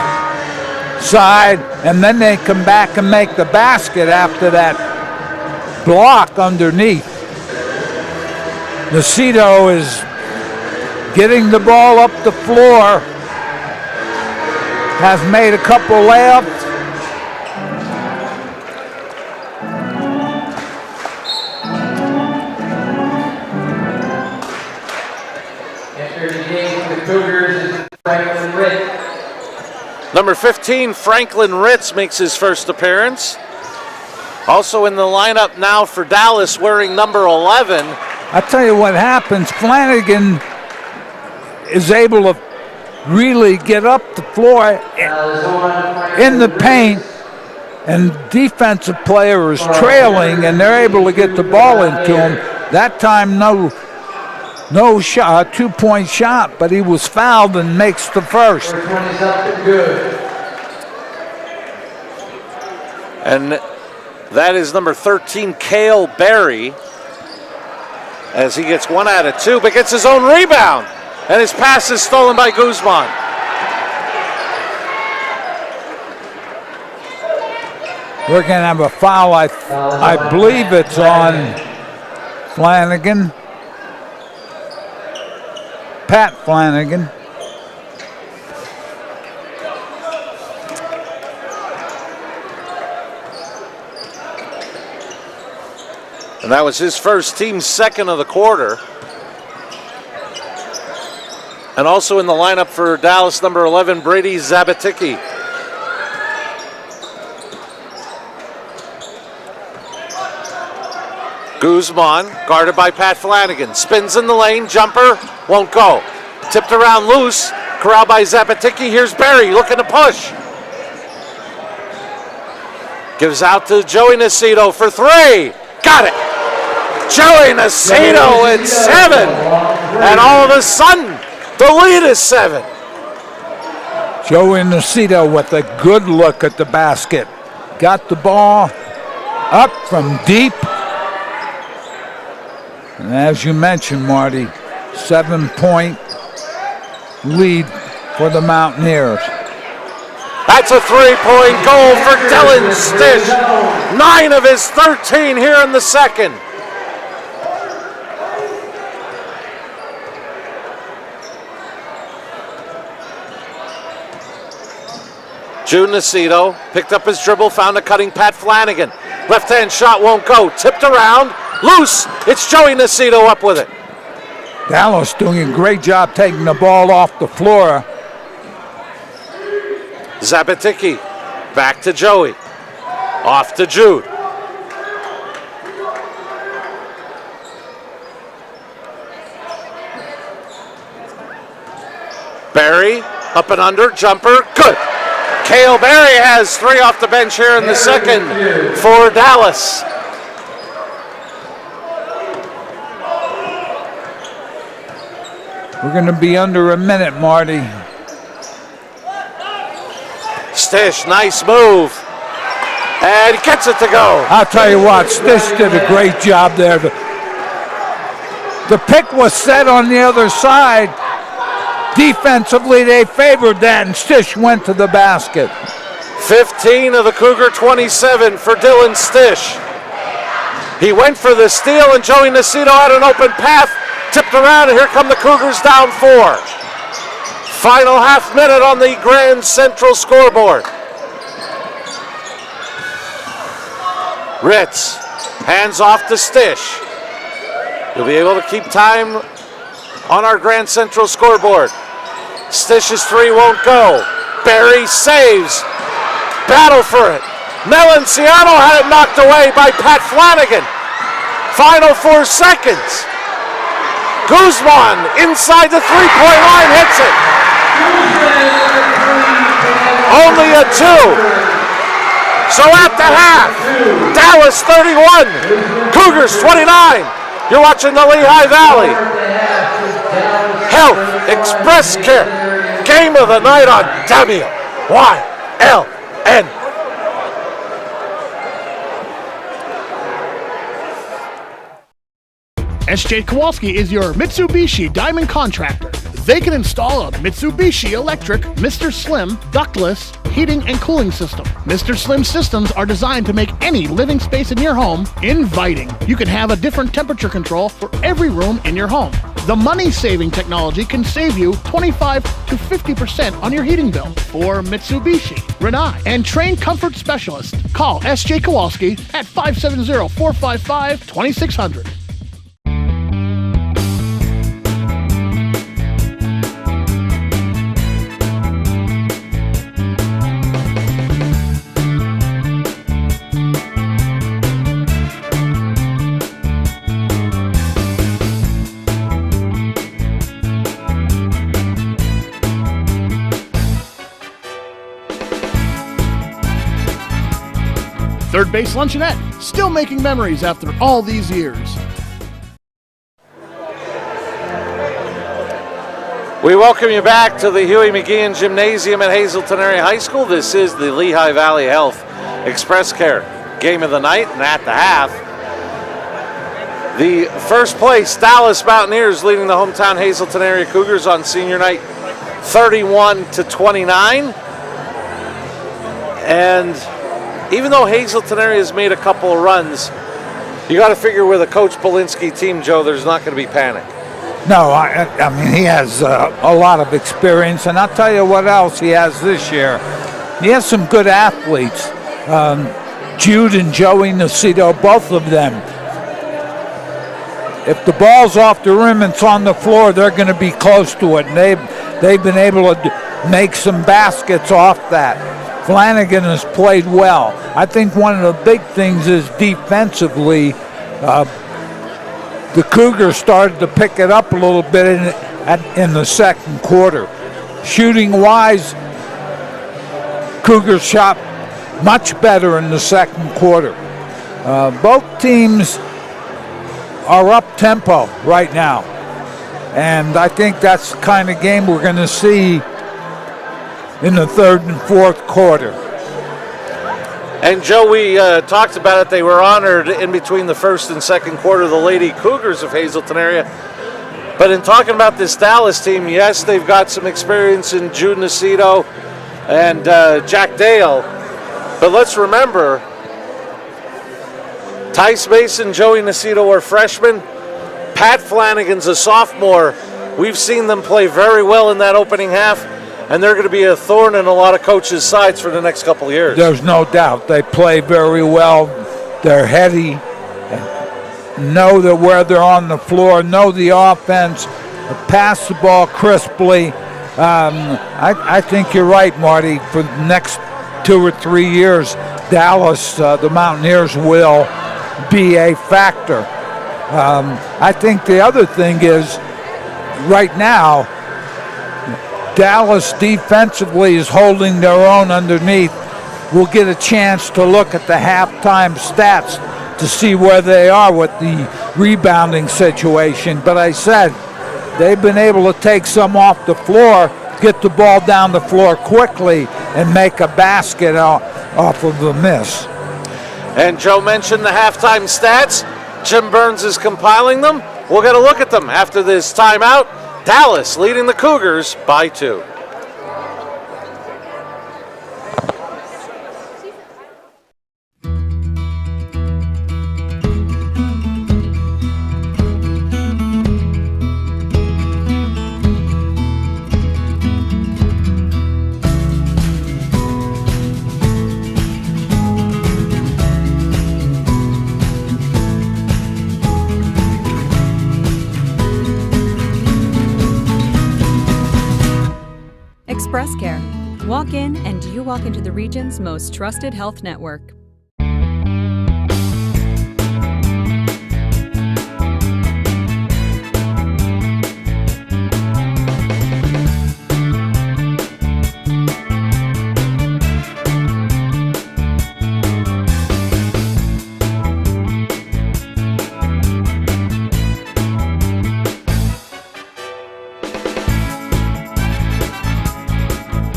side, and then they come back and make the basket after that block underneath. Nacito is getting the ball up the floor, has made a couple layups. Entering the game for the Cougars is Franklin Ritz. Number 15, Franklin Ritz, makes his first appearance. Also in the lineup now for Dallas, wearing number 11. I'll tell you what happens. Flanagan is able to really get up the floor in the paint, and defensive player is trailing, and they're able to get the ball into him. That time, no shot, 2-point shot, but he was fouled and makes the first. And that is number 13, Cale Berry, as he gets 1 out of 2, but gets his own rebound. And his pass is stolen by Guzman. We're going to have a foul. I believe it's on Flanagan. Pat Flanagan. And that was his first, team's second of the quarter. And also in the lineup for Dallas, number 11, Brady Zabaticki. Guzman, guarded by Pat Flanagan. Spins in the lane, jumper, won't go. Tipped around loose, corralled by Zabaticki. Here's Berry looking to push. Gives out to Joey Nacito for 3. Got it. Joey Nacito at 7. And all of a sudden, the lead is 7. Joey Nacito with a good look at the basket. Got the ball up from deep. And as you mentioned, Marty, 7-point lead for the Mountaineers. That's a 3-point goal for Dylan Stish. 9 of his 13 here in the second. Jude Nacito picked up his dribble, found a cutting Pat Flanagan. Left-hand shot won't go. Tipped around, loose. It's Joey Nacito up with it. Dallas doing a great job taking the ball off the floor. Zabaticki back to Joey. Off to Jude. Berry up and under, jumper, good. Cale Berry has 3 off the bench here in the second for Dallas. We're going to be under a minute, Marty. Stish, nice move. And he gets it to go. I'll tell you what, Stish did a great job there. The pick was set on the other side. Defensively, they favored that, and Stish went to the basket. 15 of the Cougar 27 for Dylan Stish. He went for the steal, and Joey Nacito had an open path, tipped around, and here come the Cougars down 4. Final half minute on the Grand Central scoreboard. Ritz, hands off to Stish. You'll be able to keep time on our Grand Central scoreboard. Stish's 3 won't go. Barry saves. Battle for it. Melanciano had it knocked away by Pat Flanagan. Final 4 seconds. Guzman inside the 3-point line hits it. Only a 2. So at the half, Dallas 31, Cougars 29. You're watching the Lehigh Valley Health Express Care Game of the Night on WYLN. SJ Kowalski is your Mitsubishi Diamond contractor. They can install a Mitsubishi electric Mr. Slim ductless heating and cooling system. Mr. Slim systems are designed to make any living space in your home inviting. You can have a different temperature control for every room in your home. The money-saving technology can save you 25 to 50% on your heating bill. For Mitsubishi, Rinnai, and trained comfort specialists, call SJ Kowalski at 570-455-2600. Third Base Luncheonette, still making memories after all these years. We welcome you back to the Huey McGeehan Gymnasium at Hazleton Area High School. This is the Lehigh Valley Health Express Care Game of the Night, and at the half, the first place Dallas Mountaineers leading the hometown Hazleton Area Cougars on senior night 31-29. And even though Hazleton area has made a couple of runs, you got to figure with a Coach Polinsky team, Joe, there's not going to be panic. No, I mean, he has a lot of experience, and I'll tell you what else he has this year. He has some good athletes. Jude and Joey Nacito, both of them. If the ball's off the rim and it's on the floor, they're going to be close to it, and they've been able to make some baskets off that. Flanagan has played well. I think one of the big things is defensively, the Cougars started to pick it up a little bit in the second quarter. Shooting-wise, Cougars shot much better in the second quarter. Both teams are up-tempo right now, and I think that's the kind of game we're going to see in the third and fourth quarter. And Joe, we talked about it. They were honored in between the first and second quarter, the Lady Cougars of Hazleton area. But in talking about this Dallas team, yes, they've got some experience in Jude Nacito and Jack Dale. But let's remember, Tice Mason, Joey Nacito are freshmen. Pat Flanagan's a sophomore. We've seen them play very well in that opening half, and they're going to be a thorn in a lot of coaches' sides for the next couple of years. There's no doubt. They play very well. They're heady, know that where they're on the floor, know the offense, pass the ball crisply. I think you're right, Marty. For the next 2 or 3 years, Dallas, the Mountaineers, will be a factor. I think the other thing is, right now, Dallas defensively is holding their own underneath. We'll get a chance to look at the halftime stats to see where they are with the rebounding situation. But I said, they've been able to take some off the floor, get the ball down the floor quickly, and make a basket off of the miss. And Joe mentioned the halftime stats. Jim Burns is compiling them. We'll get a look at them after this timeout. Dallas leading the Cougars by 2. Express Care. Walk in and you walk into the region's most trusted health network.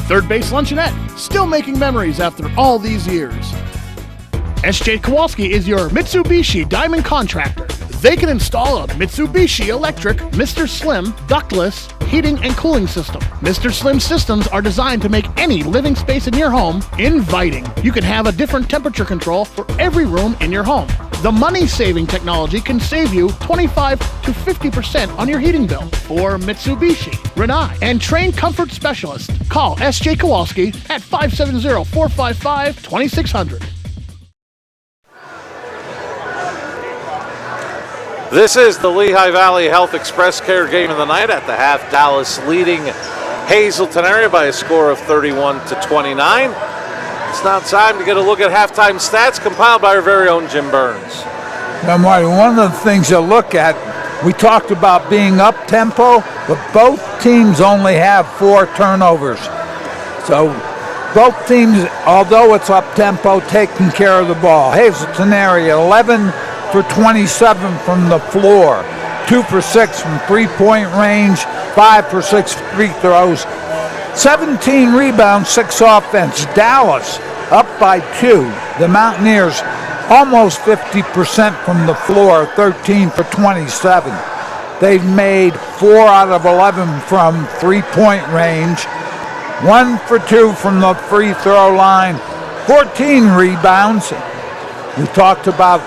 Third Base Luncheonette, still making memories after all these years. S.J. Kowalski is your Mitsubishi Diamond Contractor. They can install a Mitsubishi electric Mr. Slim ductless heating and cooling system. Mr. Slim systems are designed to make any living space in your home inviting. You can have a different temperature control for every room in your home. The money-saving technology can save you 25 to 50% on your heating bill. For Mitsubishi, Rinnai, and trained comfort specialist, call S.J. Kowalski at 570-455-2600. This is the Lehigh Valley Health Express Care game of the night at the half. Dallas leading Hazleton area by a score of 31-29. It's now time to get a look at halftime stats compiled by our very own Jim Burns. Now, Marty, one of the things you look at, we talked about being up-tempo, but both teams only have 4 turnovers. So both teams, although it's up-tempo, taking care of the ball. Hazleton area, 11 for 27 from the floor, 2 for 6 from three-point range, 5 for 6 free throws, 17 rebounds, 6 offense. Dallas up by 2. The Mountaineers almost 50% from the floor, 13 for 27. They've made 4 out of 11 from three-point range, 1 for 2 from the free throw line, 14 rebounds. We talked about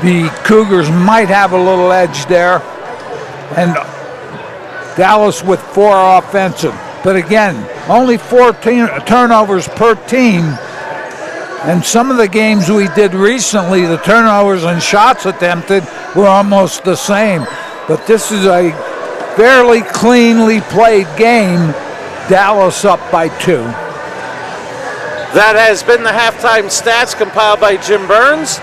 the Cougars might have a little edge there, and Dallas with 4 offensive. But again, only 14 turnovers per team. And some of the games we did recently, the turnovers and shots attempted were almost the same. But this is a fairly cleanly played game. Dallas up by 2. That has been the halftime stats compiled by Jim Burns.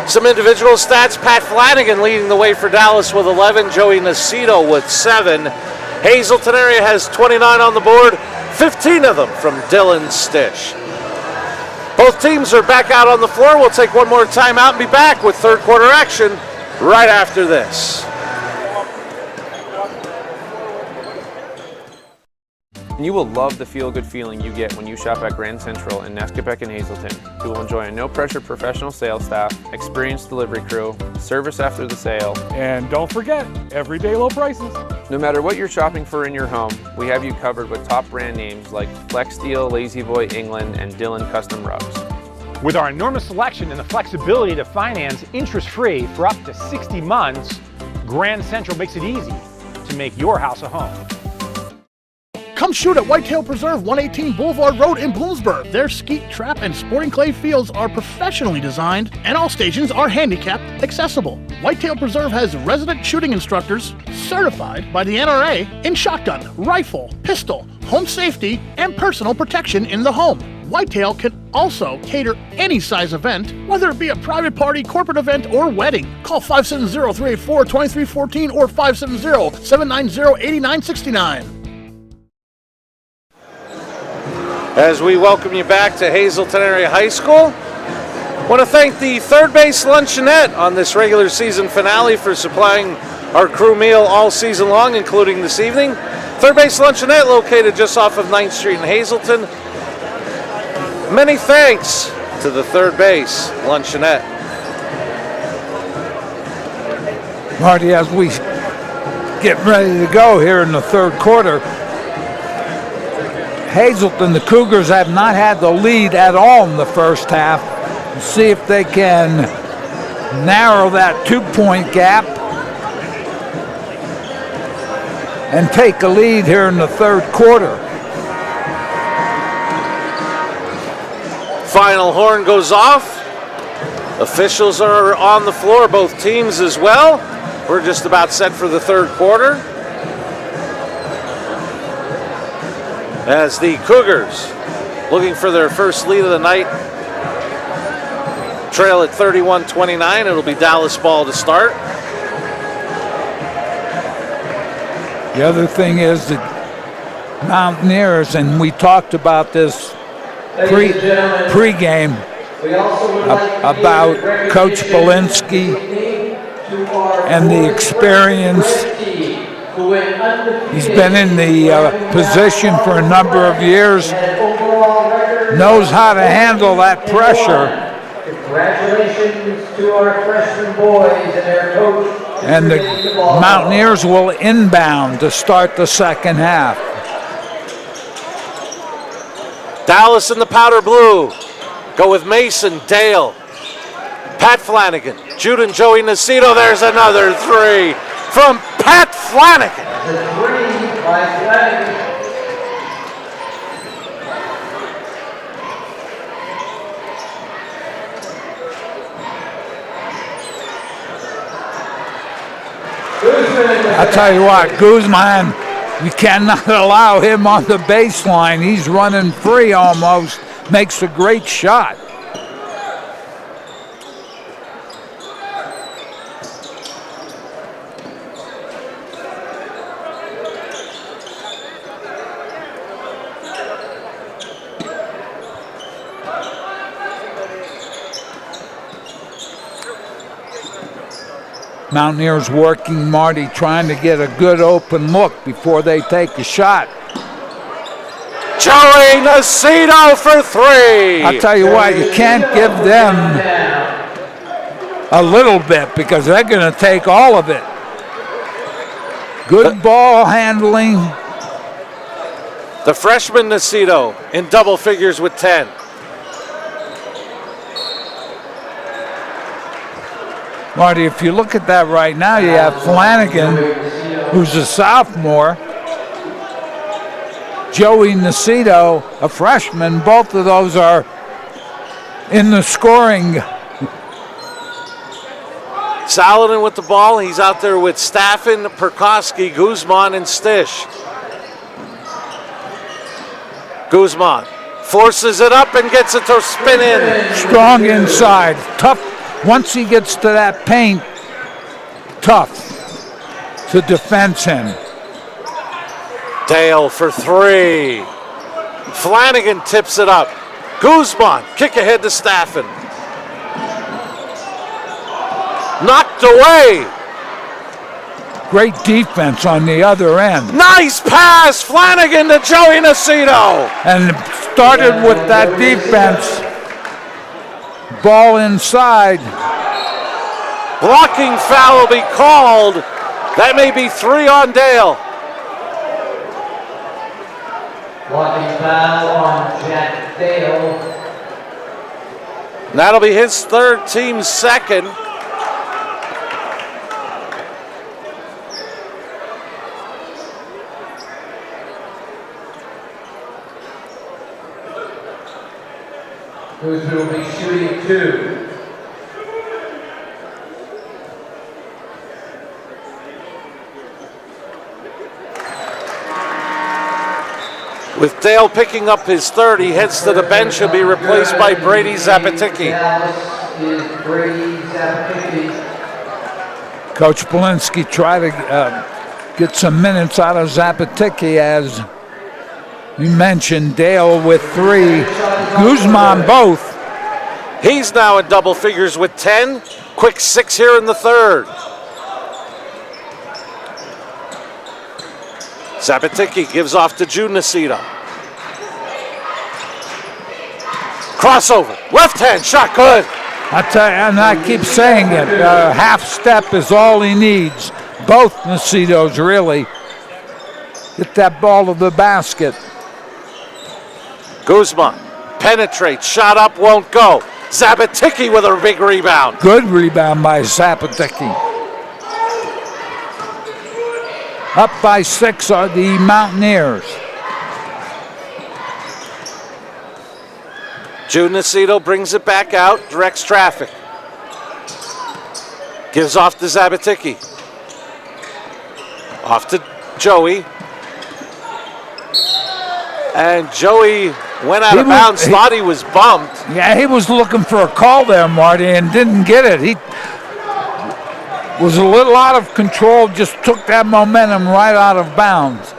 Some individual stats: Pat Flanagan leading the way for Dallas with 11, Joey Nacito with 7. Hazleton area has 29 on the board, 15 of them from Dylan Stish. Both teams are back out on the floor. We'll take one more timeout and be back with third quarter action right after this. You will love the feel-good feeling you get when you shop at Grand Central in Nesquebec and Hazleton. You will enjoy a no-pressure professional sales staff, experienced delivery crew, service after the sale, And don't forget, everyday low prices. no matter what you're shopping for in your home, we have you covered with top brand names like Flex Steel, Lazy Boy, England, and Dillon Custom Rugs. With our enormous selection and the flexibility to finance interest-free for up to 60 months, Grand Central makes it easy to make your house a home. Come shoot at Whitetail Preserve, 118 Boulevard Road in Bloomsburg. Their skeet, trap, and sporting clay fields are professionally designed, and all stations are handicapped accessible. Whitetail Preserve has resident shooting instructors certified by the NRA in shotgun, rifle, pistol, home safety, and personal protection in the home. Whitetail can also cater any size event, whether it be a private party, corporate event, or wedding. Call 570-384-2314 or 570-790-8969. As we welcome you back to Hazleton Area High School, I want to thank the Third Base Luncheonette on this regular season finale for supplying our crew meal all season long, including this evening. Third Base Luncheonette, located just off of 9th Street in Hazleton. Many thanks to the Third Base Luncheonette. Marty, as we get ready to go here in the third quarter, Hazleton, the Cougars, have not had the lead at all in the first half. We'll see if they can narrow that 2-point gap and take a lead here in the third quarter. Final horn goes off. Officials are on the floor, both teams as well. We're just about set for the third quarter, as the Cougars, looking for their first lead of the night, trail at 31-29. It'll be Dallas ball to start. The other thing is that Mountaineers, and we talked about this pre-game about Coach Belinsky and the experience. He's been in the position for a number of years, knows how to handle that pressure. Congratulations to our freshman boys and their coach. And the Mountaineers will inbound to start the second half. Dallas in the powder blue. Go with Mason, Dale, Pat Flanagan, Jude and Joey Nacito. There's another three from Pat Flanagan. The three by Flanagan. I tell you what, Guzman, you cannot allow him on the baseline. He's running free almost. Makes a great shot. Mountaineers working Marty, trying to get a good open look before they take a shot. Joey Nacito for three. I'll tell you what, you can't give them a little bit because they're going to take all of it. Good ball handling. The freshman Nacito in double figures with 10. Marty, if you look at that right now, you have Flanagan, who's a sophomore, Joey Nacito, a freshman. Both of those are in the scoring. Saladin with the ball. He's out there with Staffen, Perkowski, Guzman, and Stish. Guzman forces it up and gets it to spin in. Strong inside. Tough. Once he gets to that paint, tough to defense him. Dale for three. Flanagan tips it up. Guzman, kick ahead to Staffen. Knocked away. Great defense on the other end. Nice pass, Flanagan to Joey Nacito. And started with that defense. Ball inside. Blocking foul will be called. That may be 3 on Dale. Blocking foul on Jack Dale. And that'll be his third, team's second. Guzman will be shooting 2. With Dale picking up his third, he heads to the bench. He'll be replaced by Brady Zapaticki. Coach Belinsky tried to get some minutes out of Zapaticki, as you mentioned. Dale with 3, Guzman both. He's now in double figures with 10. Quick 6 here in the third. Zabaticki gives off to Jude Nacito. Crossover, left hand shot, good. I tell you, and I keep saying it, half step is all he needs. Both Nacitos really. Get that ball to the basket. Guzman penetrates, shot up, won't go. Zabaticki with a big rebound. Good rebound by Zabaticki. Up by 6 are the Mountaineers. Jude Nacito brings it back out, directs traffic. Gives off to Zabaticki. Off to Joey. And Joey went out of bounds, thought he was bumped. Yeah, he was looking for a call there, Marty, and didn't get it. He was a little out of control, just took that momentum right out of bounds.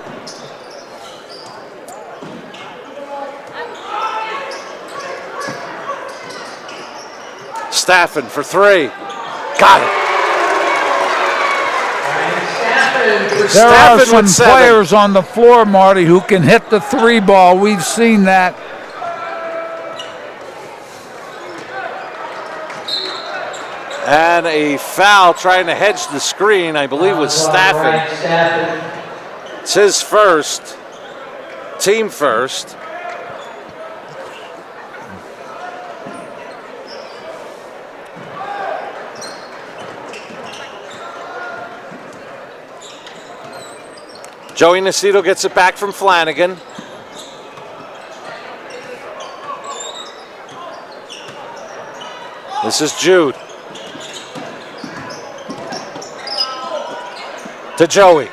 Staffen for 3. Got it. There are Staffen some with 7. players on the floor, Marty, who can hit the 3 ball. We've seen that. And a foul trying to hedge the screen, I believe, was Staffen. It's his first, team first. Joey Nacito gets it back from Flanagan. This is Jude. To Joey.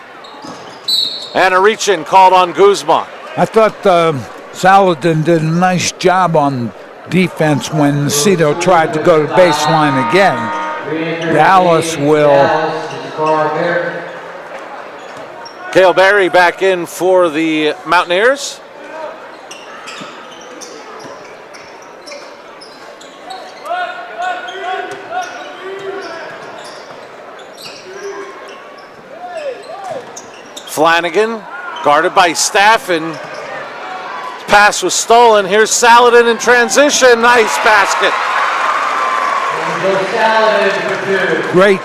And a reach-in called on Guzman. I thought Hazleton did a nice job on defense when Nacito tried to go to baseline again. Dallas will. Cale Berry back in for the Mountaineers. Flanagan, guarded by Staffen. Pass was stolen. Here's Saladin in transition. Nice basket. Great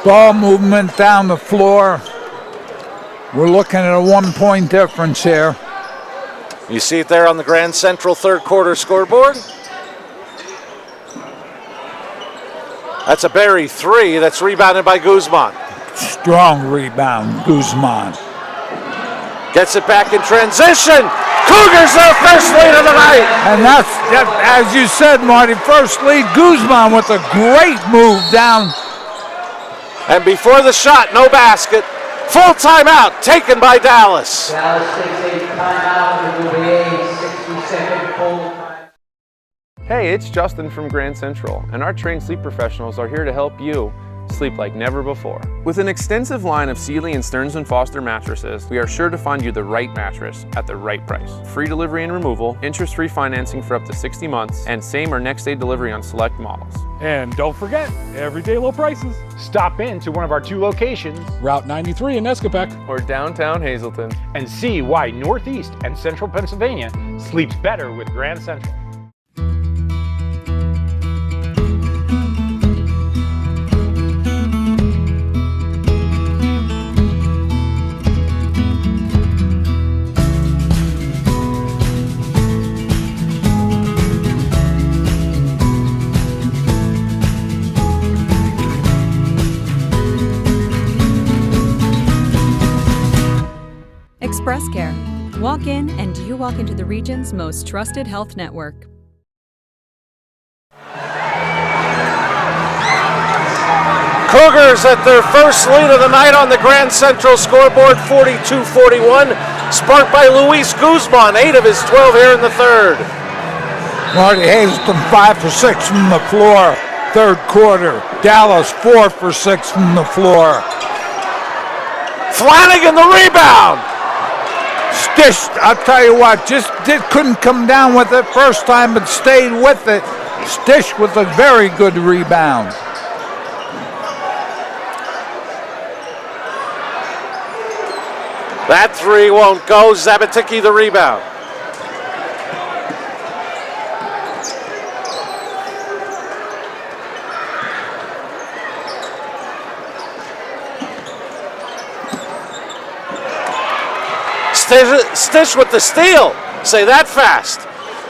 ball movement down the floor. We're looking at a 1-point difference here. You see it there on the Grand Central third quarter scoreboard. That's a Berry 3 that's rebounded by Guzman. Strong rebound, Guzman. Gets it back in transition. Cougars their first lead of the night. And that's, as you said, Marty, first lead. Guzman with a great move down. And before the shot, no basket. Full timeout taken by Dallas. Dallas takes a timeout. It will be a 60-second full time. Hey, it's Justin from Grand Central, and our trained sleep professionals are here to help you sleep like never before. With an extensive line of Sealy and Stearns & Foster mattresses, we are sure to find you the right mattress at the right price. Free delivery and removal, interest-free financing for up to 60 months, and same or next day delivery on select models. And don't forget, everyday low prices. Stop in to one of our 2 locations, Route 93 in Nescopec. Or downtown Hazleton. and see why Northeast and Central Pennsylvania sleeps better with Grand Central. Express Care. Walk in and you walk into the region's most trusted health network. Cougars at their first lead of the night on the Grand Central scoreboard, 42-41. Sparked by Luis Guzman, 8 of his 12 here in the third. Marty Hazleton 5 for 6 from the floor, third quarter. Dallas 4 for 6 from the floor. Flanagan the rebound. Stish, I'll tell you what, couldn't come down with it first time, but stayed with it. Stish with a very good rebound. That three won't go. Zabaticki the rebound. Stitch with the steal. Say that fast.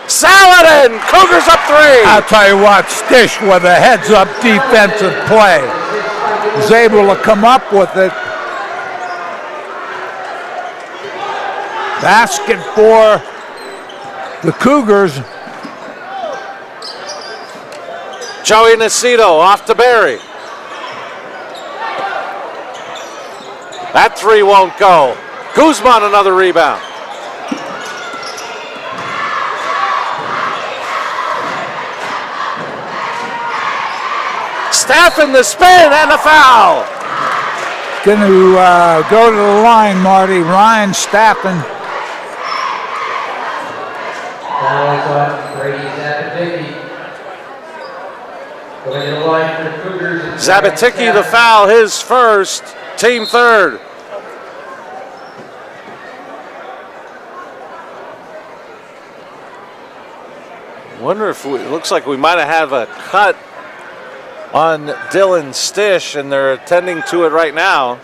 Saladin, Cougars up three. I'll tell you what, Stitch with a heads-up defensive play was able to come up with it. Basket for the Cougars. Joey Nacito off to Barry. That three won't go. Guzman another rebound. Staffen the spin and the foul. Going to go to the line, Marty. Ryan Staffen. Foul is on Brady Zabaticki. Going to the line for the Cougars. Zabaticki the foul, his first, team third. Wonder if it looks like we might have a cut on Dylan Stish, and they're attending to it right now.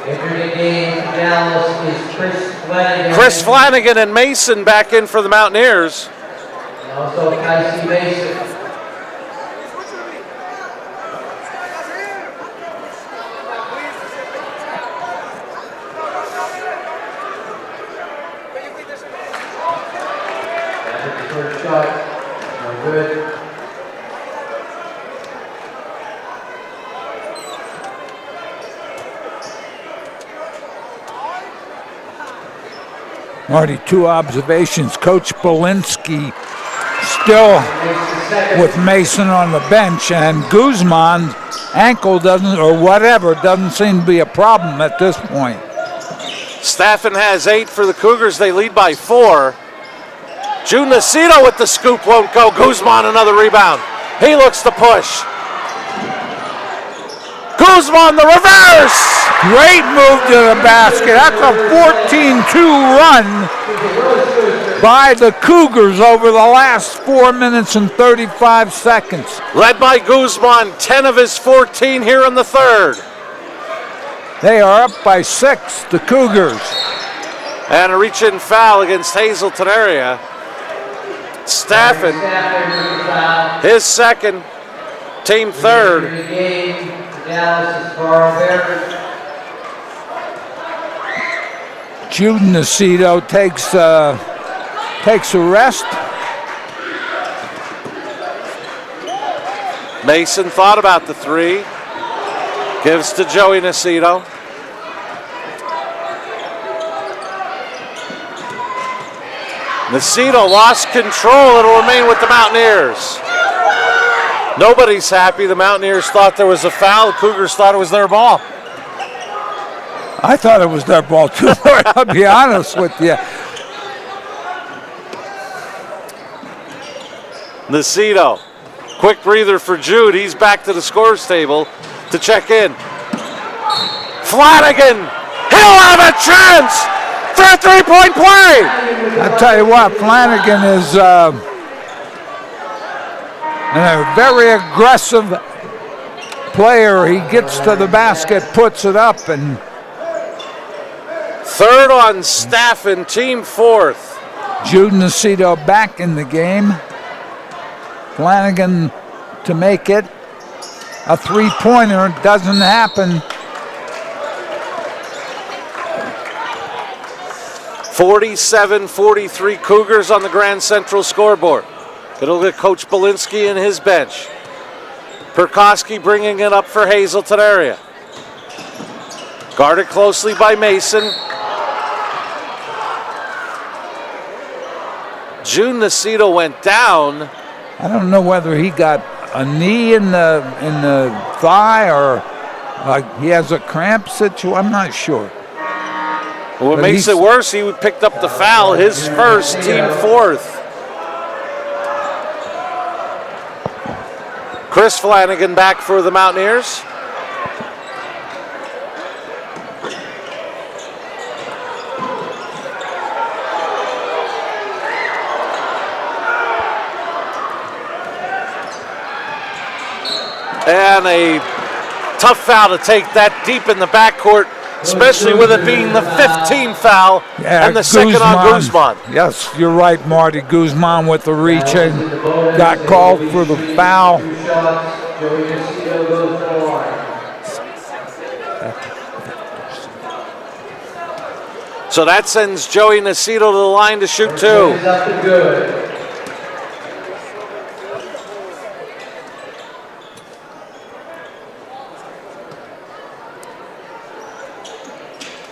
Entering the game for Dallas is Chris Flanagan. Chris Flanagan and Mason back in for the Mountaineers. And also Casey Mason. First shot, no good. Marty, two observations. Coach Belinsky still with Mason on the bench, and Guzman's ankle doesn't, or whatever, doesn't seem to be a problem at this point. Staffen has 8 for the Cougars. They lead by 4. June Nacito with the scoop won't go. Guzman another rebound. He looks to push. Guzman the reverse. Great move to the basket. That's a 14-2 run by the Cougars over the last 4 minutes and 35 seconds. Led by Guzman, 10 of his 14 here in the third. They are up by 6, the Cougars. And a reach-in foul against Hazleton area. Staffen, his second, team third. Jude Nacito takes a rest. Mason thought about the three. Gives to Joey Nacito. Nacito lost control. It'll remain with the Mountaineers. Nobody's happy. The Mountaineers thought there was a foul. Cougars thought it was their ball. I thought it was their ball too, I'll be honest with you. Nacito, quick breather for Jude. He's back to the scores table to check in. Flanagan, he'll have a chance for a three-point play. I tell you what, Flanagan is a very aggressive player. He gets to the basket, puts it up, and third on Staffen, team fourth. Jude Nacito back in the game. Flanagan to make it a three-pointer. Doesn't happen. 47-43 Cougars on the Grand Central scoreboard. It'll get Coach Belinsky and his bench. Perkowski bringing it up for Hazleton area. Guarded closely by Mason. June Nacito went down. I don't know whether he got a knee in the thigh or he has a cramp situation. I'm not sure. What makes it worse, he picked up the foul, his first, team fourth. Chris Flanagan back for the Mountaineers. And a tough foul to take that deep in the backcourt, especially with it being the 15th foul and the second on Guzman. Yes, you're right, Marty. Guzman with the reach in, got called for the foul. So that sends Joey Nacito to the line to shoot two.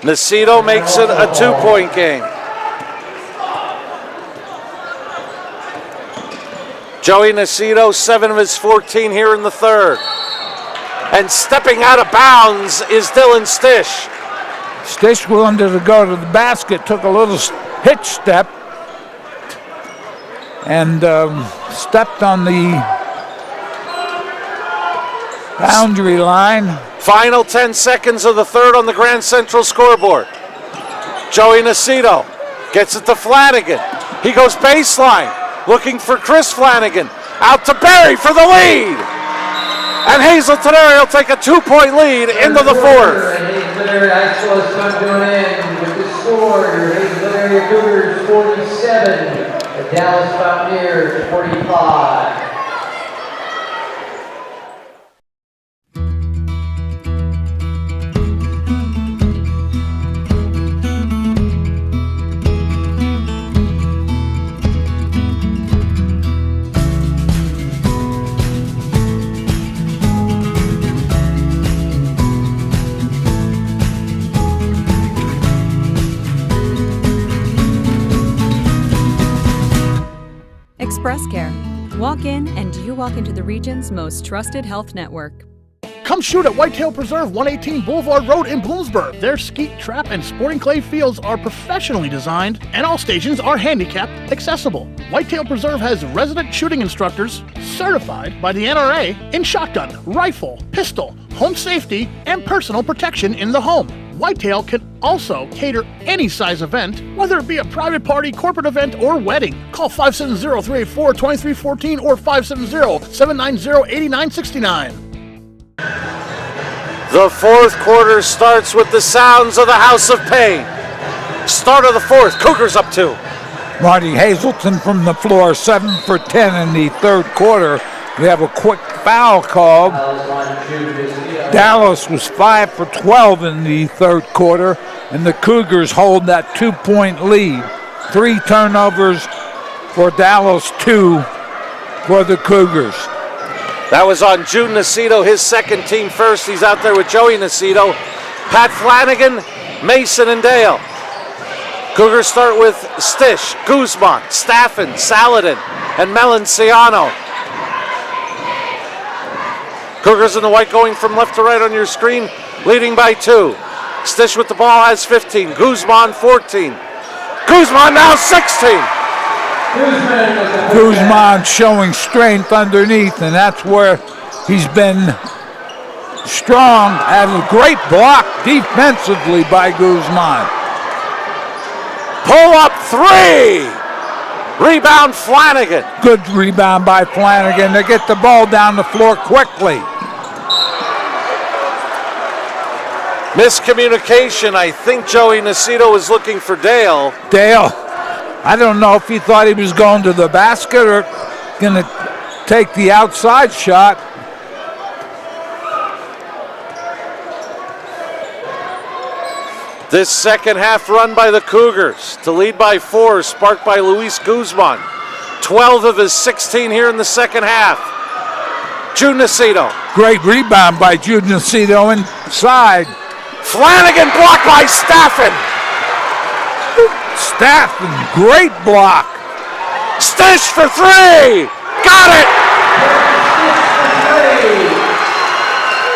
Nacito makes it a 2-point game. Joey Nacito, 7 of his 14 here in the third. And stepping out of bounds is Dylan Stish. Stish wanted to go to the basket, took a little hitch step, and stepped on the boundary line. Final 10 seconds of the third on the Grand Central scoreboard. Joey Nacito gets it to Flanagan. He goes baseline, looking for Chris Flanagan. Out to Barry for the lead. And Hazleton will take a 2-point lead into the fourth. Hazleton High School has come to an end with the score. Hazleton Area Cougars 47, the Dallas Mountaineers 45. Express Care. Walk in and you walk into the region's most trusted health network. Come shoot at Whitetail Preserve, 118 Boulevard Road in Bloomsburg. Their skeet, trap, and sporting clay fields are professionally designed, and all stations are handicapped accessible. Whitetail Preserve has resident shooting instructors certified by the NRA in shotgun, rifle, pistol, home safety, and personal protection in the home. Whitetail can also cater any size event, whether it be a private party, corporate event, or wedding. Call 570-384-2314 or 570-790-8969. The fourth quarter starts with the sounds of the House of Pain. Start of the fourth, Cougars up 2. Marty Hazleton from the floor, 7 for 10 in the third quarter. We have a quick foul called. Dallas was 5 for 12 in the third quarter, and the Cougars hold that 2-point lead. 3 turnovers for Dallas, 2 for the Cougars. That was on June Nacito, his second team first. He's out there with Joey Nacito, Pat Flanagan, Mason, and Dale. Cougars start with Stish, Guzman, Staffen, Saladin, and Melanciano. Cougars in the white going from left to right on your screen, leading by 2. Stish with the ball has 15, Guzman 14. Guzman now 16. Guzman showing strength underneath, and that's where he's been strong. Had a great block defensively by Guzman. Pull up 3. Rebound Flanagan. Good rebound by Flanagan to get the ball down the floor quickly. Miscommunication. I think Joey Nacito was looking for Dale. Dale, I don't know if he thought he was going to the basket or going to take the outside shot. This second half run by the Cougars to lead by 4, sparked by Luis Guzman. 12 of his 16 here in the second half. Jude Nacito. Great rebound by Jude Nacito inside. Flanagan blocked by Staffen. Staffen, great block. Stish for 3. Got it.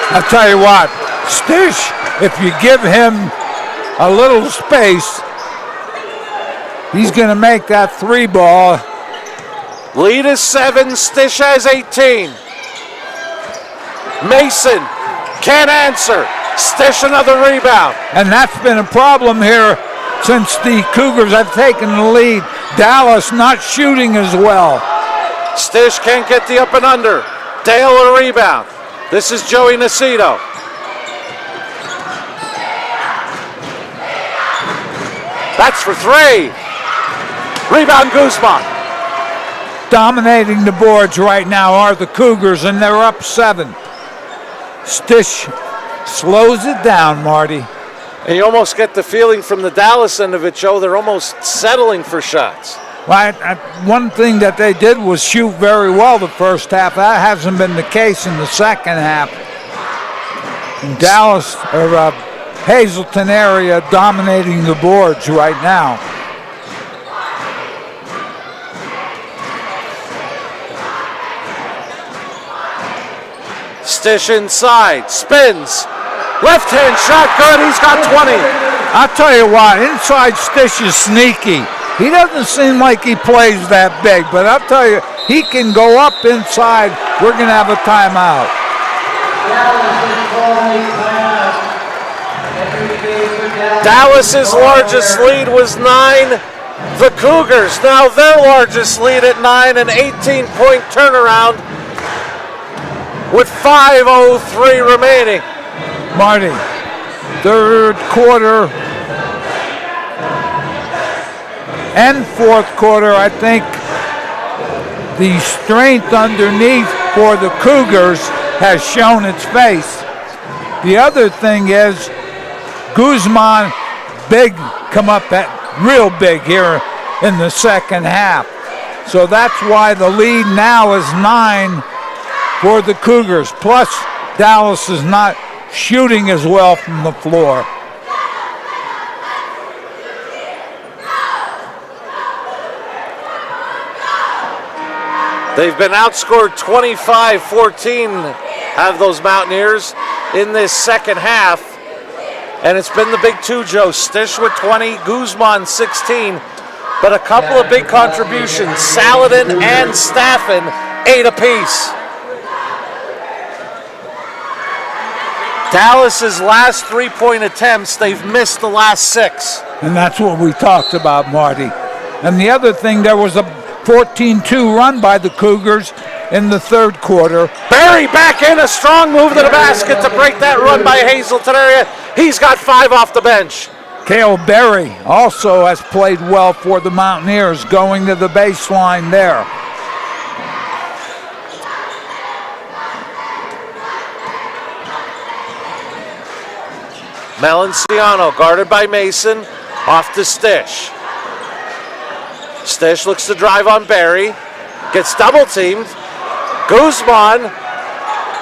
I'll tell you what, Stish, if you give him a little space, he's going to make that 3 ball. Lead is 7, Stish has 18. Mason can't answer. Stish another rebound. And that's been a problem here since the Cougars have taken the lead. Dallas not shooting as well. Stish can't get the up and under. Dale a rebound. This is Joey Nacito. That's for three. Rebound Guzman. Dominating the boards right now are the Cougars, and they're up 7. Stish slows it down, Marty. And you almost get the feeling from the Dallas end of it, Joe, they're almost settling for shots. Well, one thing that they did was shoot very well the first half. That hasn't been the case in the second half. And Dallas, or Hazleton area, dominating the boards right now. Stish inside, spins. Left-hand shot, good, he's got 20. I'll tell you what, inside Stish is sneaky. He doesn't seem like he plays that big, but I'll tell you, he can go up inside. We're going to have a timeout. Dallas's largest lead was 9. The Cougars, now their largest lead at 9, an 18-point turnaround with 5:03 remaining. Marty, third quarter and fourth quarter, I think the strength underneath for the Cougars has shown its face. The other thing is Guzman, big, come up at real big here in the second half. So that's why the lead now is 9 for the Cougars. Plus, Dallas is not shooting as well from the floor. They've been outscored 25-14, have those Mountaineers, in this second half. And it's been the big two, Joe. Stish with 20, Guzman 16. But a couple of big contributions. Saladin and Staffen, 8 apiece. Dallas's last 3-point attempts, they've missed the last 6. And that's what we talked about, Marty. And the other thing, there was a 14-2 run by the Cougars in the third quarter. Barry back in, a strong move to the basket to break that run by Hazleton area. He's got 5 off the bench. Cale Berry also has played well for the Mountaineers, going to the baseline there. Melanciano guarded by Mason, off to Stish. Stish looks to drive on Barry, gets double teamed. Guzman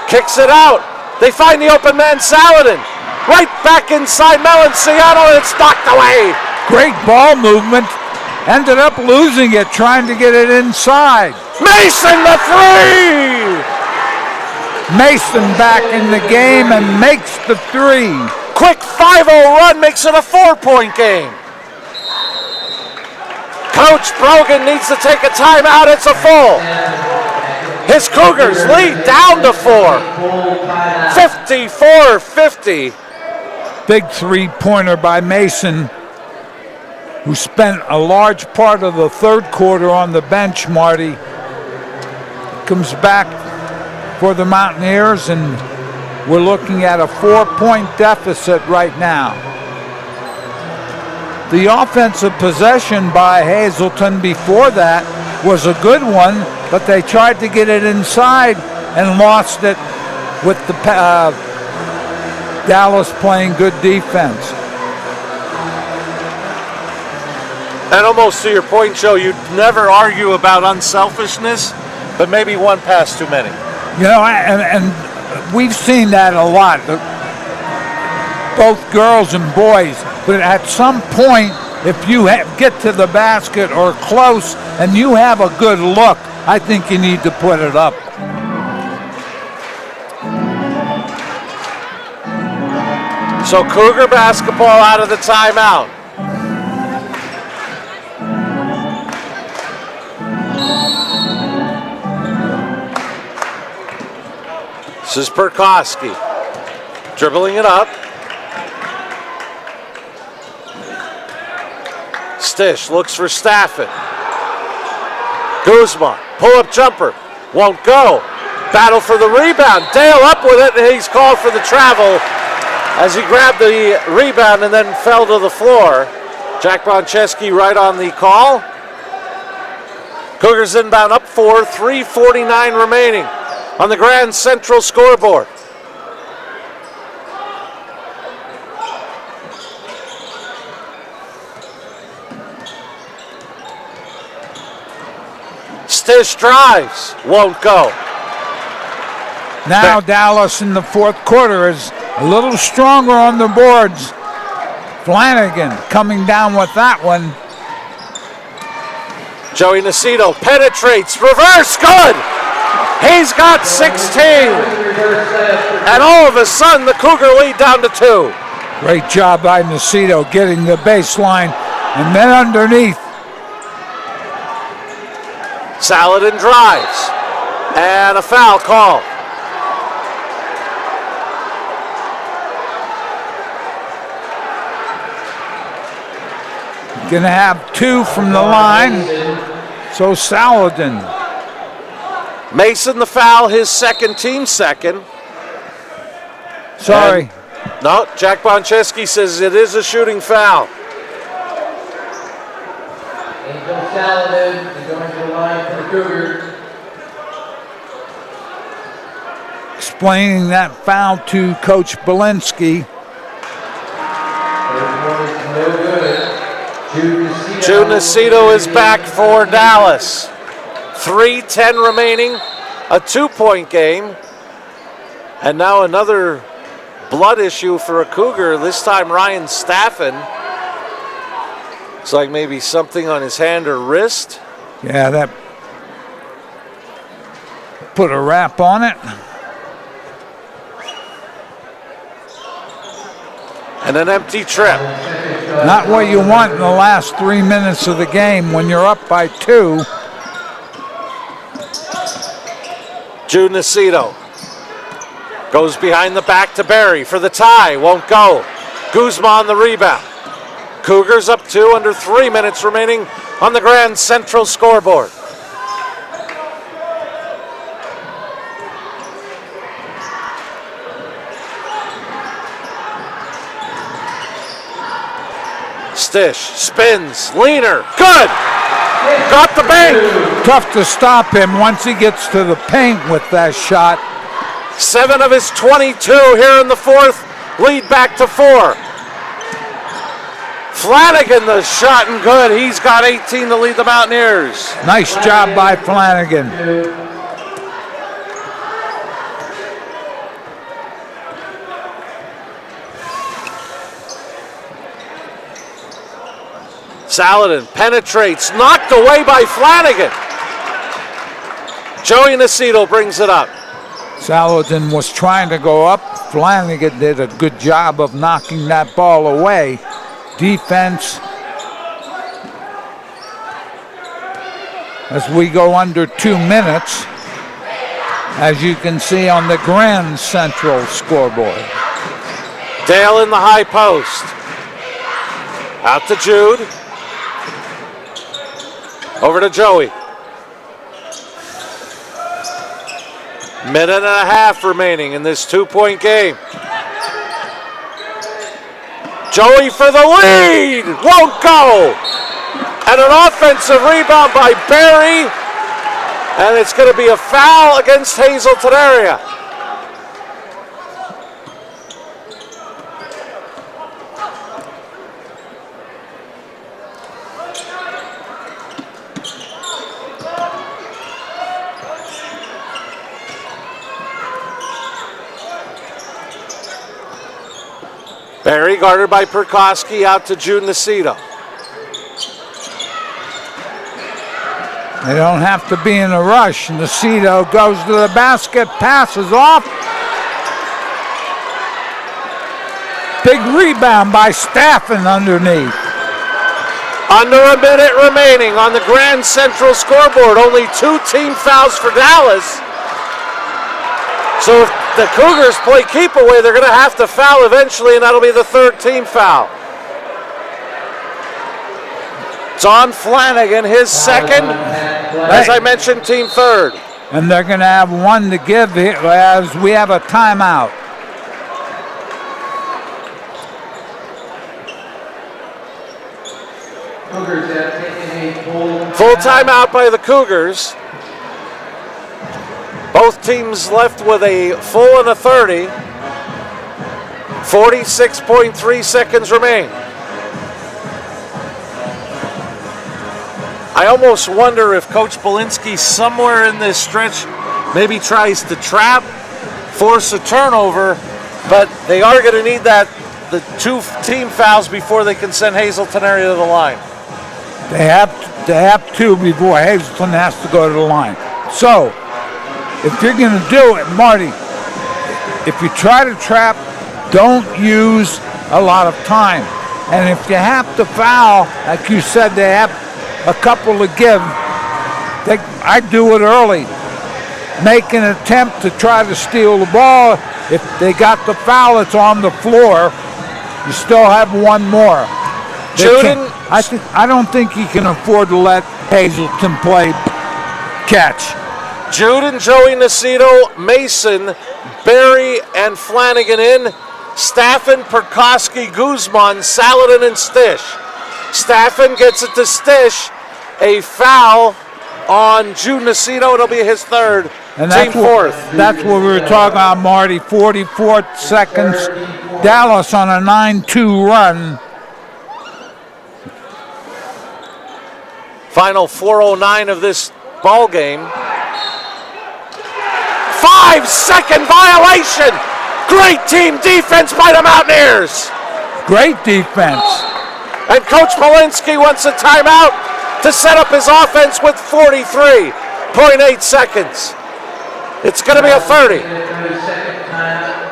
kicks it out. They find the open man, Saladin. Right back inside Melanciano, and it's knocked away. Great ball movement. Ended up losing it, trying to get it inside. Mason the 3! Mason back in the game and makes the 3. Quick 5-0 run makes it a 4-point game. Coach Brogan needs to take a timeout. It's a full. His Cougars lead down to 4. 54-50. Big three-pointer by Mason, who spent a large part of the third quarter on the bench, Marty. Comes back for the Mountaineers, and we're looking at a 4-point deficit right now. The offensive possession by Hazleton before that was a good one, but they tried to get it inside and lost it with the Dallas playing good defense. And almost to your point, Joe, you'd never argue about unselfishness, but maybe one pass too many. You know, and we've seen that a lot, both girls and boys. But at some point, if you get to the basket or close and you have a good look, I think you need to put it up. So Cougar basketball out of the timeout. This is Perkoski. Dribbling it up. Stish looks for Staffen. Guzman, pull-up jumper, won't go. Battle for the rebound. Dale up with it, and he's called for the travel as he grabbed the rebound and then fell to the floor. Jack Boncheski right on the call. Cougars inbound up 4, 3:49 remaining on the Grand Central scoreboard. Stish drives, won't go. Now Dallas in the fourth quarter is a little stronger on the boards. Flanagan coming down with that one. Joey Nacito penetrates, reverse, good! He's got 16. And all of a sudden, the Cougar lead down to 2. Great job by Nacito getting the baseline and then underneath. Saladin drives, and a foul call. Gonna have 2 from the line, so Saladin. Mason the foul, his second, team second. Sorry. And, no, Jack Boncheski says it is a shooting foul. Angel Saladin is going to the line for the Cougars. Explaining that foul to Coach Belinsky. No good. Jude Nacito is back for Dallas. 3:10 remaining, a 2-point game. And now another blood issue for a Cougar, this time Ryan Staffen. Looks like maybe something on his hand or wrist. Yeah, that put a wrap on it. And an empty trip. Not what you want in the last 3 minutes of the game when you're up by 2. Jude Nacito goes behind the back to Barry for the tie, won't go. Guzman on the rebound. Cougars up 2, under 3 minutes remaining on the Grand Central scoreboard. Stish spins, leaner, good! Got the bank! Tough to stop him once he gets to the paint with that shot. 7 of his 22 here in the fourth, lead back to 4. Flanagan the shot and good. He's got 18 to lead the Mountaineers. Nice job by Flanagan. Saladin penetrates, knocked away by Flanagan. Joey Nacito brings it up. Saladin was trying to go up. Flanagan did a good job of knocking that ball away. Defense, as we go under 2 minutes, as you can see on the Grand Central scoreboard. Dale in the high post. Out to Jude. Over to Joey. Minute and a half remaining in this 2-point game. Joey for the lead, won't go. And an offensive rebound by Barry. And it's going to be a foul against Hazleton area. Barry guarded by Perkoski, out to Jude Nacito. They don't have to be in a rush. Nacito goes to the basket, passes off. Big rebound by Staffen underneath. Under a minute remaining on the Grand Central scoreboard. Only 2 team fouls for Dallas. So if the Cougars play keep away, they're going to have to foul eventually, and that'll be the third team foul. John Flanagan, his second. As I mentioned, team third. And they're going to have one to give here as we have a timeout. Full timeout by the Cougars. Both teams left with a full and a 30. 46.3 seconds remain. I almost wonder if Coach Belinsky somewhere in this stretch maybe tries to trap, force a turnover, but they are going to need the two team fouls before they can send Hazleton area to the line. They have two before Hazleton has to go to the line. So, if you're going to do it, Marty, if you try to trap, don't use a lot of time. And if you have to foul, like you said, they have a couple to give. I do it early. Make an attempt to try to steal the ball. If they got the foul, it's on the floor. You still have one more. I don't think he can afford to let Hazleton play catch. Juden, Joey Nacito, Mason, Barry, and Flanagan in. Staffen, Perkoski, Guzman, Saladin, and Stish. Staffen gets it to Stish. A foul on Juden Nacito. It'll be his third. And team fourth. That's what we were talking about, Marty. 44 seconds. Dallas on a 9-2 run. Final 4:09 of this ball game. 5-second violation. Great team defense by the Mountaineers. Great defense. And Coach Malinsky wants a timeout to set up his offense with 43.8 seconds. It's going to be a 30.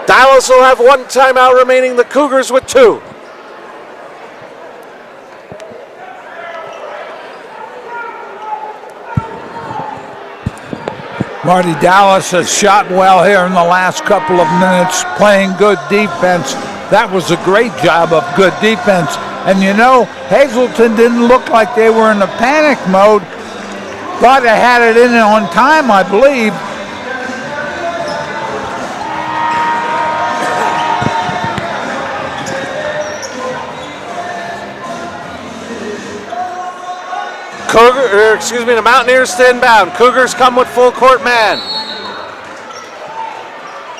Dallas will have one timeout remaining, the Cougars with two. Marty, Dallas has shot well here in the last couple of minutes, playing good defense. That was a great job of good defense. And you know, Hazleton didn't look like they were in a panic mode. Thought they had it in on time, I believe. The Mountaineers stand bound. Cougars come with full court man.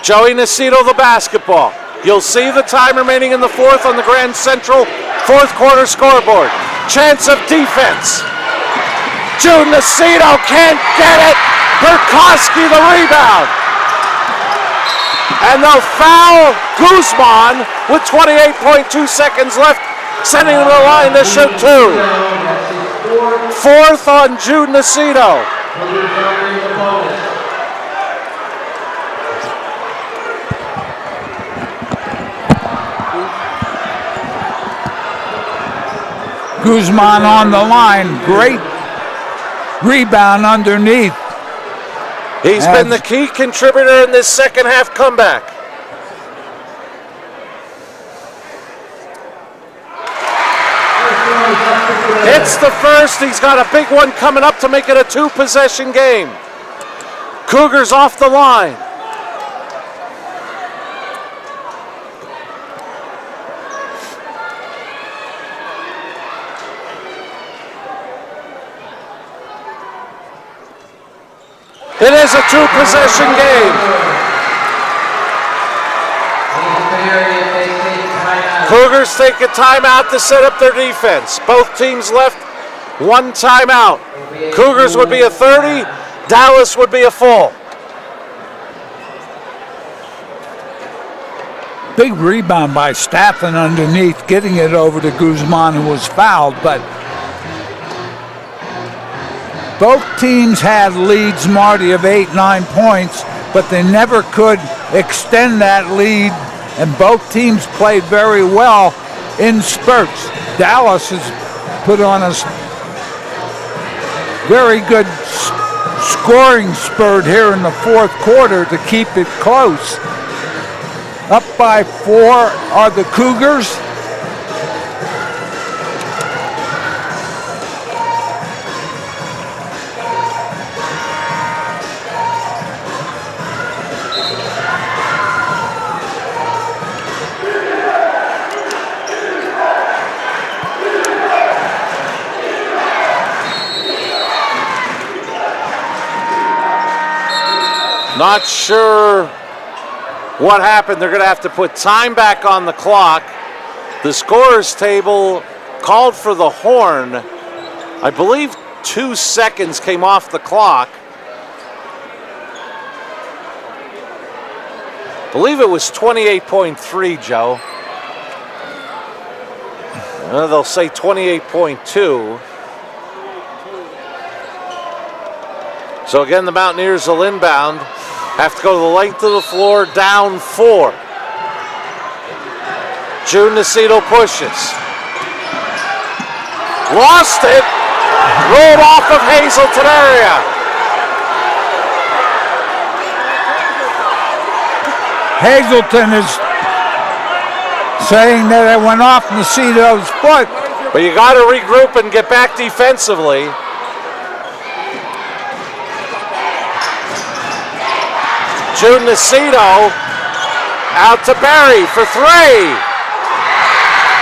Joey Nacito the basketball. You'll see the time remaining in the fourth on the Grand Central fourth quarter scoreboard. Chance of defense. Juden Nacito can't get it. Perkoski the rebound. And they'll foul Guzman with 28.2 seconds left, sending him to the line to shoot two. Fourth on Juden Nacito. Guzman on the line. Great rebound underneath. He's been the key contributor in this second half comeback. Hits the first. He's got a big one coming up to make it a two-possession game. Cougars off the line. It is a two-possession game. Cougars take a timeout to set up their defense. Both teams left one timeout. Cougars would be a 30, Dallas would be a full. Big rebound by Staffen underneath, getting it over to Guzman, who was fouled, but both teams had leads, Marty, of 8-9 points, but they never could extend that lead, and both teams played very well in spurts. Dallas has put on a very good scoring spurt here in the fourth quarter to keep it close. Up by 4 are the Cougars. Not sure what happened. They're going to have to put time back on the clock. The scorer's table called for the horn. I believe 2 seconds came off the clock. I believe it was 28.3, Joe. They'll say 28.2. So again, the Mountaineers will inbound. Have to go to the length of the floor, down 4. June Nacito pushes. Lost it. Rolled off of Hazleton area. Hazleton is saying that it went off Nacito's foot. But you got to regroup and get back defensively. June Nacito out to Barry for 3.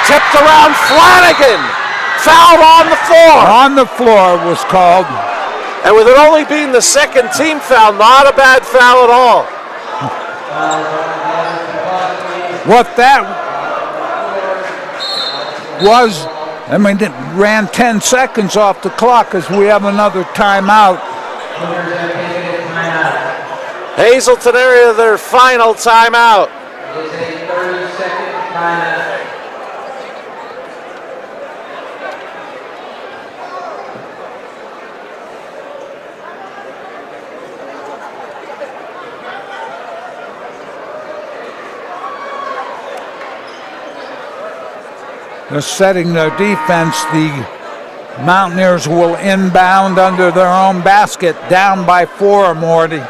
Tipped around Flanagan. Fouled on the floor. On the floor was called. And with it only being the second team foul, not a bad foul at all. What that was, I mean, it ran 10 seconds off the clock as we have another timeout. Hazleton area, their final timeout. It is a 30-second timeout. They're setting their defense. The Mountaineers will inbound under their own basket, down by 4, Morty.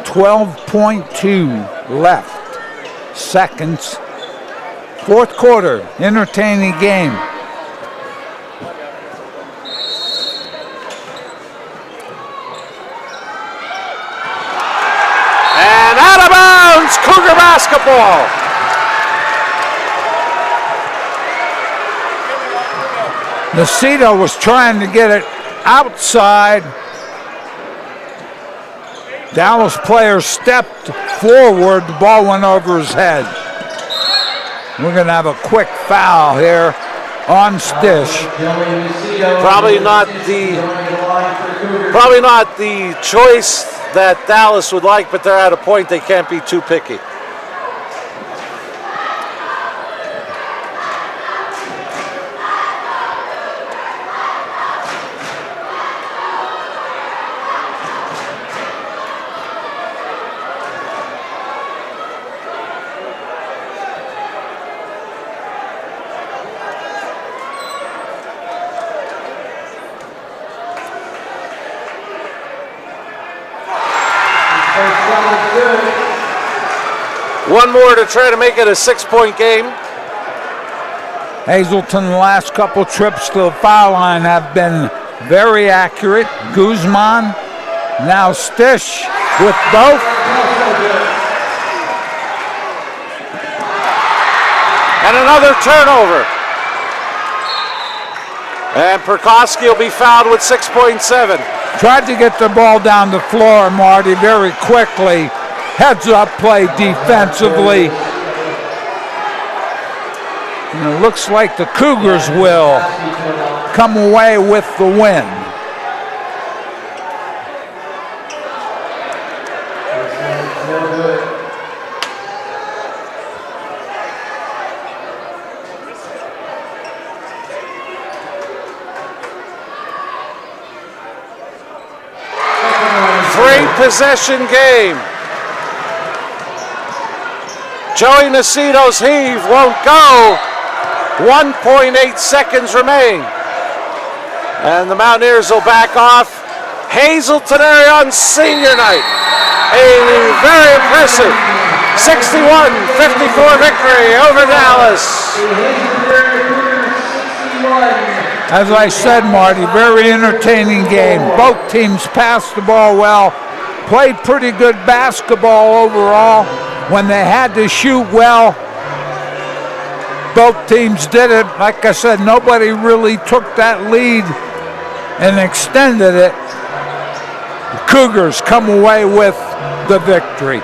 12.2 left. Seconds. Fourth quarter, entertaining game. And out of bounds, Cougar basketball. Nacito was trying to get it outside. Dallas player stepped forward, the ball went over his head. We're going to have a quick foul here on Stish. Probably not the choice that Dallas would like, but they're at a point they can't be too picky. One more to try to make it a 6-point game. Hazleton, the last couple trips to the foul line have been very accurate. Guzman, now Stish with both. And another turnover. And Perkowski will be fouled with 6.7. Tried to get the ball down the floor, Marty, very quickly. Heads up play defensively. And it looks like the Cougars will come away with the win. Possession game. Joey Nacito's heave won't go. 1.8 seconds remain. And the Mountaineers will back off. Hazleton area on senior night. A very impressive 61-54 victory over Dallas. As I said, Marty, very entertaining game. Both teams passed the ball well, played pretty good basketball overall. When they had to shoot well, both teams did it. Like I said, nobody really took that lead and extended it. The Cougars come away with the victory.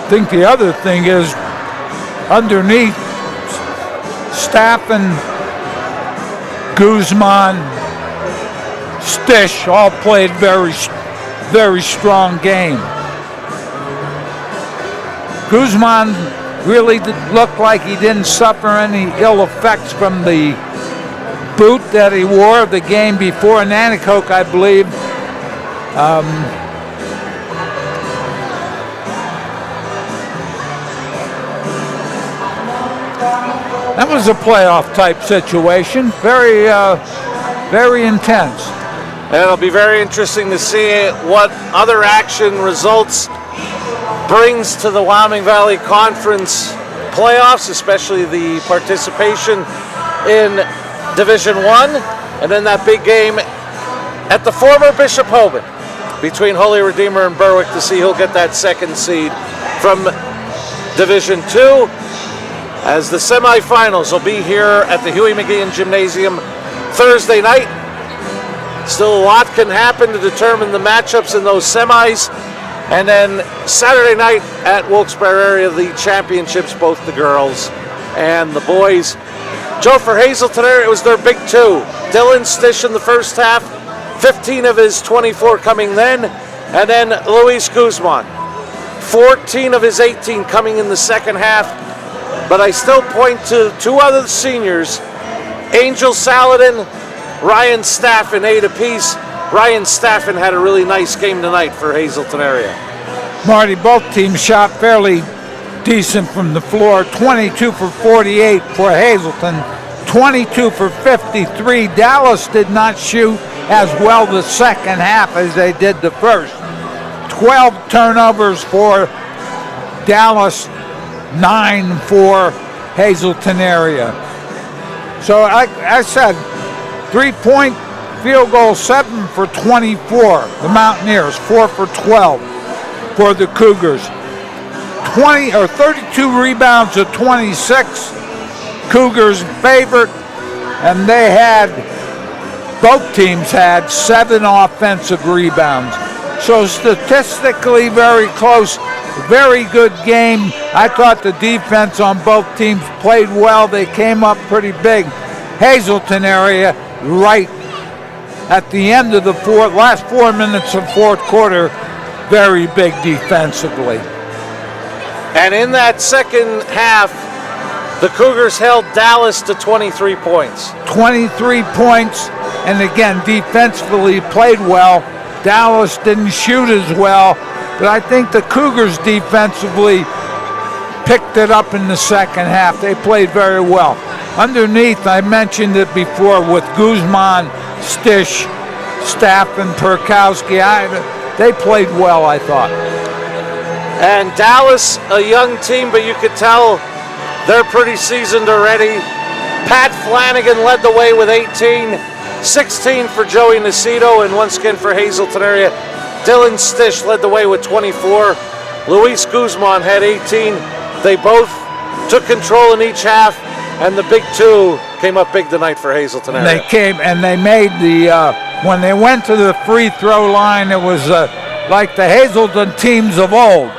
I think the other thing is underneath, Staffen, Guzman, Stish all played very strong game. Guzman really looked like he didn't suffer any ill effects from the boot that he wore the game before Nanticoke, I believe. That was a playoff type situation, very intense. And it'll be very interesting to see what other action results brings to the Wyoming Valley Conference playoffs, especially the participation in Division I, and then that big game at the former Bishop Hoban between Holy Redeemer and Berwick to see who'll get that second seed from Division II. As the semifinals will be here at the Huey McGeehan Gymnasium Thursday night. Still a lot can happen to determine the matchups in those semis. And then Saturday night at Wilkes-Barre area, the championships, both the girls and the boys. Joe, for Hazleton area, it was their big two. Dylan Stish in the first half, 15 of his 24 coming then. And then Luis Guzman, 14 of his 18 coming in the second half. But I still point to two other seniors, Angel Saladin, Ryan Staffen, 8 apiece. Ryan Staffen had a really nice game tonight for Hazleton area. Marty, both teams shot fairly decent from the floor. 22 for 48 for Hazleton, 22 for 53. Dallas did not shoot as well the second half as they did the first. 12 turnovers for Dallas, 9 for Hazleton area. So I said, 3-point field goal, 7 for 24. The Mountaineers, 4 for 12 for the Cougars. 32 rebounds to 26. Cougars favored, and both teams had 7 offensive rebounds. So statistically very close, very good game. I thought the defense on both teams played well. They came up pretty big. Hazleton area, right at the end of the last 4 minutes of fourth quarter, very big defensively. And in that second half, the Cougars held Dallas to 23 points. 23 points, and again, defensively played well. Dallas didn't shoot as well, but I think the Cougars defensively picked it up in the second half. They played very well. Underneath, I mentioned it before, with Guzman, Stish, Staffen, Perkowski, they played well, I thought. And Dallas, a young team, but you could tell they're pretty seasoned already. Pat Flanagan led the way with 18, 16 for Joey Nacito, and once again for Hazleton area, Dylan Stish led the way with 24. Luis Guzman had 18. They both took control in each half, and the big two came up big tonight for Hazleton area. They made when they went to the free throw line, it was like the Hazleton teams of old.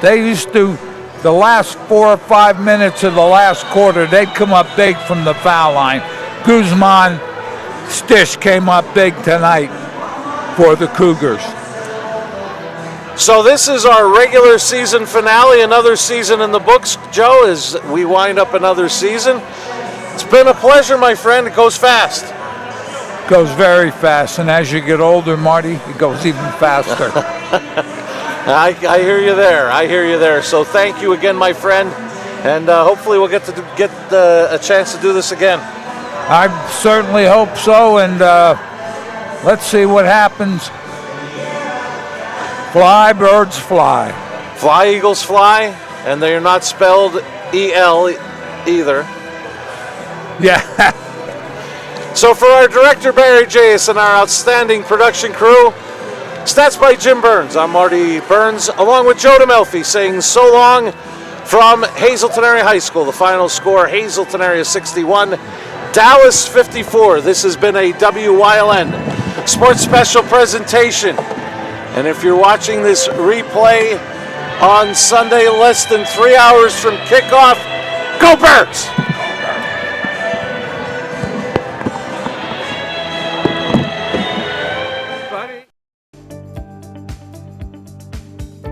They used to, the last 4 or 5 minutes of the last quarter, they'd come up big from the foul line. Guzman, Stish came up big tonight for the Cougars. So this is our regular season finale, another season in the books, Joe, as we wind up another season. It's been a pleasure, my friend. It goes fast. Goes very fast, and as you get older, Marty, it goes even faster. I hear you there. I hear you there. So thank you again, my friend, And hopefully we'll get a chance to do this again. I certainly hope so, and let's see what happens. Fly, birds fly. Fly, eagles fly, and they are not spelled E-L either. Yeah. So for our director, Barry J.S., and our outstanding production crew, stats by Jim Burns. I'm Marty Burns, along with Joe DeMelfi, saying so long from Hazleton Area High School. The final score, Hazleton Area 61, Dallas 54. This has been a WYLN Sports Special presentation. And if you're watching this replay on Sunday, less than 3 hours from kickoff, go Birds!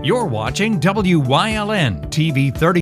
You're watching WYLN TV 30.